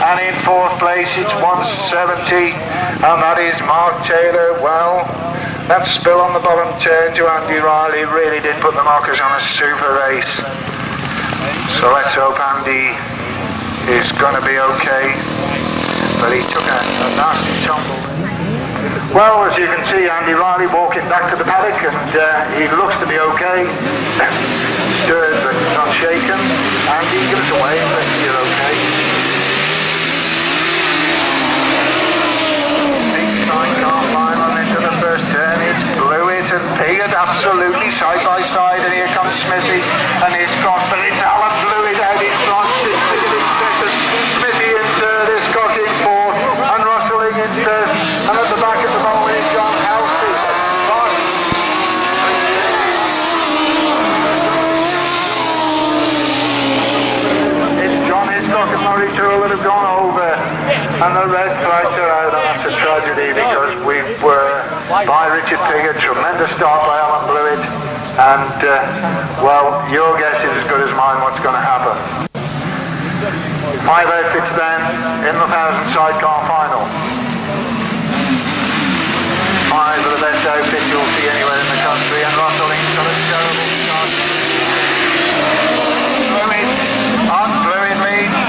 Speaker 1: And in fourth place, it's 170, and that is Mark Taylor. Well, that spill on the bottom turn to Andy Riley really did put the knockers on a super race. So let's hope Andy is going to be okay, but he took a nasty tumble. Well, as you can see, Andy Riley walking back to the paddock, and he looks to be okay. Stirred but not shaken. Andy, give us a wave, let's see you're okay. Sidecar final into the first turn. It's Blewitt and Piggott absolutely side by side, and here comes Smithy and he's got, but it's Alan Blewitt out in front, Piggott in second, Smithy in third, Scott in fourth, and Rustling in third, and at the back of the moment is John Halsey. It's John Hiscock and Murray Toole that have gone over, and the red flags are out, and that's a tragedy because we were by Richard Piggott, tremendous start by Alan Blewitt, and well, your guess is as good as mine what's going to happen. 5 outfits then in the 1,000 sidecar final. 5 of the best outfits you'll see anywhere in the country, and Russelling's got a terrible start. Blewitt leads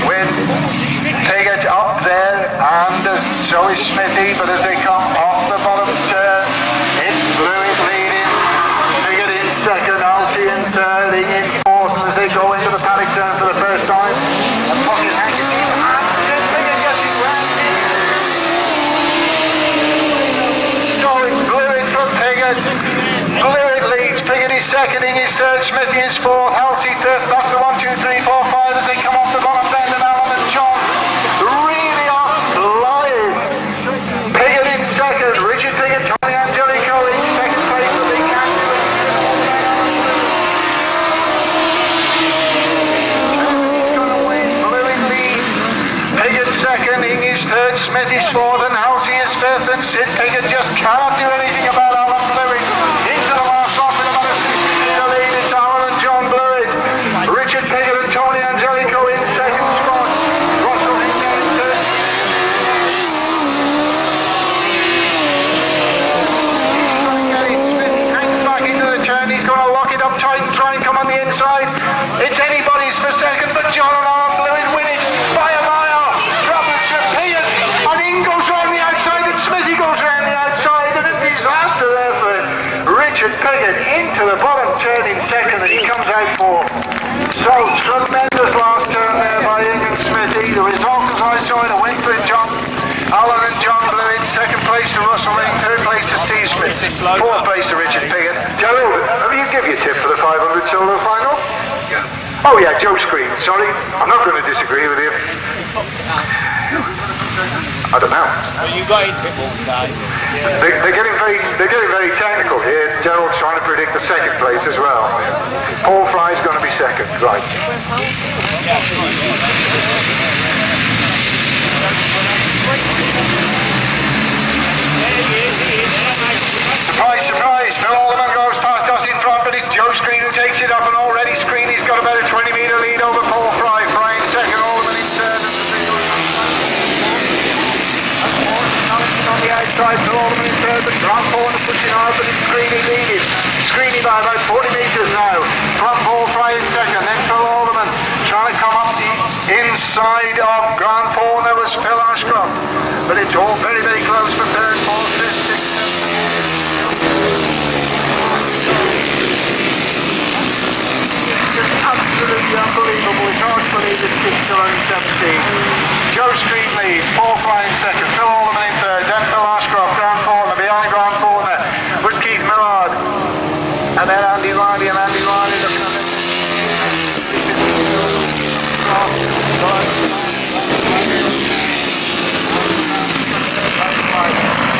Speaker 1: with Piggott up there, and so is Smithy, but as they come off the bottom turn, it's Blewitt leading, Piggott in second, Halsey in third, in fourth, and as they go into the paddock turn for the first time, a pocket handkerchief, and Piggott gets it round in. So it's Blewitt from Piggott. Blewitt leads, Piggott is second, in his third, Smithy is fourth, Halsey fifth, that's the 1, 2, 3, 4, 5 as they come off the bottom bend, and Alan and John really are flying. Piggott in second, Richard Piggott, Tony Angelico in second place, but they can't do it. He's going to win, Blewitt leads, Piggott second, in his third, Smithy's fourth, and Halsey is fifth, and Sid Piggott just cannot do anything about Alan Blewitt. Into the last lap with about a 60-metre lead, it's Alan and John Blewitt. Richard Piggott and Tony Angelico in second spot. Russell in third. Smithy hangs back into the turn. He's going to lock it up tight and try and come on the inside. It's anybody's for second, but John and Alan Blewitt win it by a mile. Roberts for Piggott, and in goes round the outside, and Smithy goes round the outside, and a disaster there for Richard Piggott into the bottom turn in second, and he comes out fourth. So tremendous last turn there by England Smithy. The result, as I saw it, a win for Alan and John Blewitt, second place to Russell Ring, third place to Steve Smith, fourth place to Richard Piggott. Gerald, have you give your tip for the 500 solo final? Oh yeah, Joe Screen, sorry, I'm not going to disagree with you. I don't know.
Speaker 4: Well, you got into it all today. Yeah.
Speaker 1: They're getting very technical here. Gerald's trying to predict the second place as well. Paul Fry's going to be second, right? Surprise, surprise! Phil Alderman goes past us in front, but it's Joe Screen who takes it up, and already Screen, he's got about a 20-metre lead over Paul Fry. Fry in second, Alderman in third, on the outside, Phil Alderman in third, but Grant Faulkner pushing hard, but it's Screeny leading. Screeny by about 40 metres now. From Paul Fry in second, then Phil Alderman trying to come up the inside of Grant Faulkner was Phil Ashcroft. But it's all very, very close for third, fourth, fifth, sixth, absolutely unbelievable. It's hard to believe that it's still only 17. Joe Screen leads, Paul Fry in second, Phil Alderman in third, then Phil Ashcroft, Grant Faulkner, behind Grant Faulkner was Keith Millard, and then Andy Riley looking at it.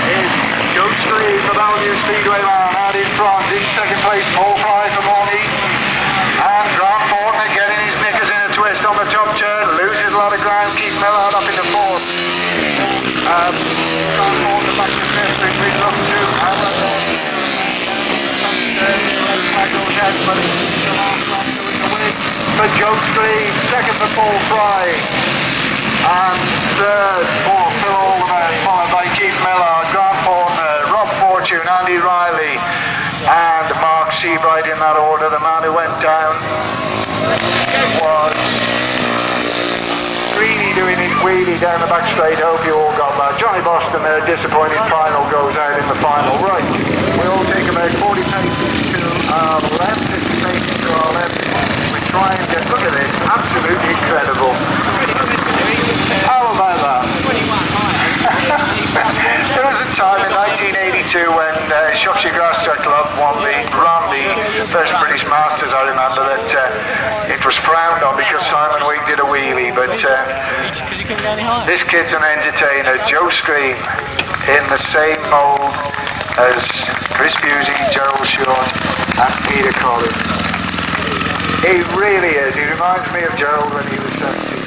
Speaker 1: Is Joe Screen, the Bellevue Speedway man, out in front. In second place, Paul Fry from Morney. And Grant Faulkner getting his knickers in a twist on the top turn, loses a lot of ground, keeps Faulkner back to fifth, we look to for Joe Street, second for Paul Fry, and third for Phil Alderman, followed by Keith Miller, Grant Faulkner, Rob Fortune, Andy Riley, and Mark Seabright in that order. The man who went down was Greeny doing his wheelie down the back straight. Hope you all got that. Johnny Bostin there, disappointing final, goes out in the final. Right, we'll take about 40 paces to our left, 50 paces to our left. We try and get, look at this, absolutely incredible. How about that? There was a time in 1982 when Shropshire Grasstrack Club ran the first British Masters. I remember that it was frowned on because Simon Wigg did a wheelie, but this kid's an entertainer. Joe Scream in the same mould as Chris Busey, Gerald Short and Peter Collins. He really is. He reminds me of Gerald when he was 17.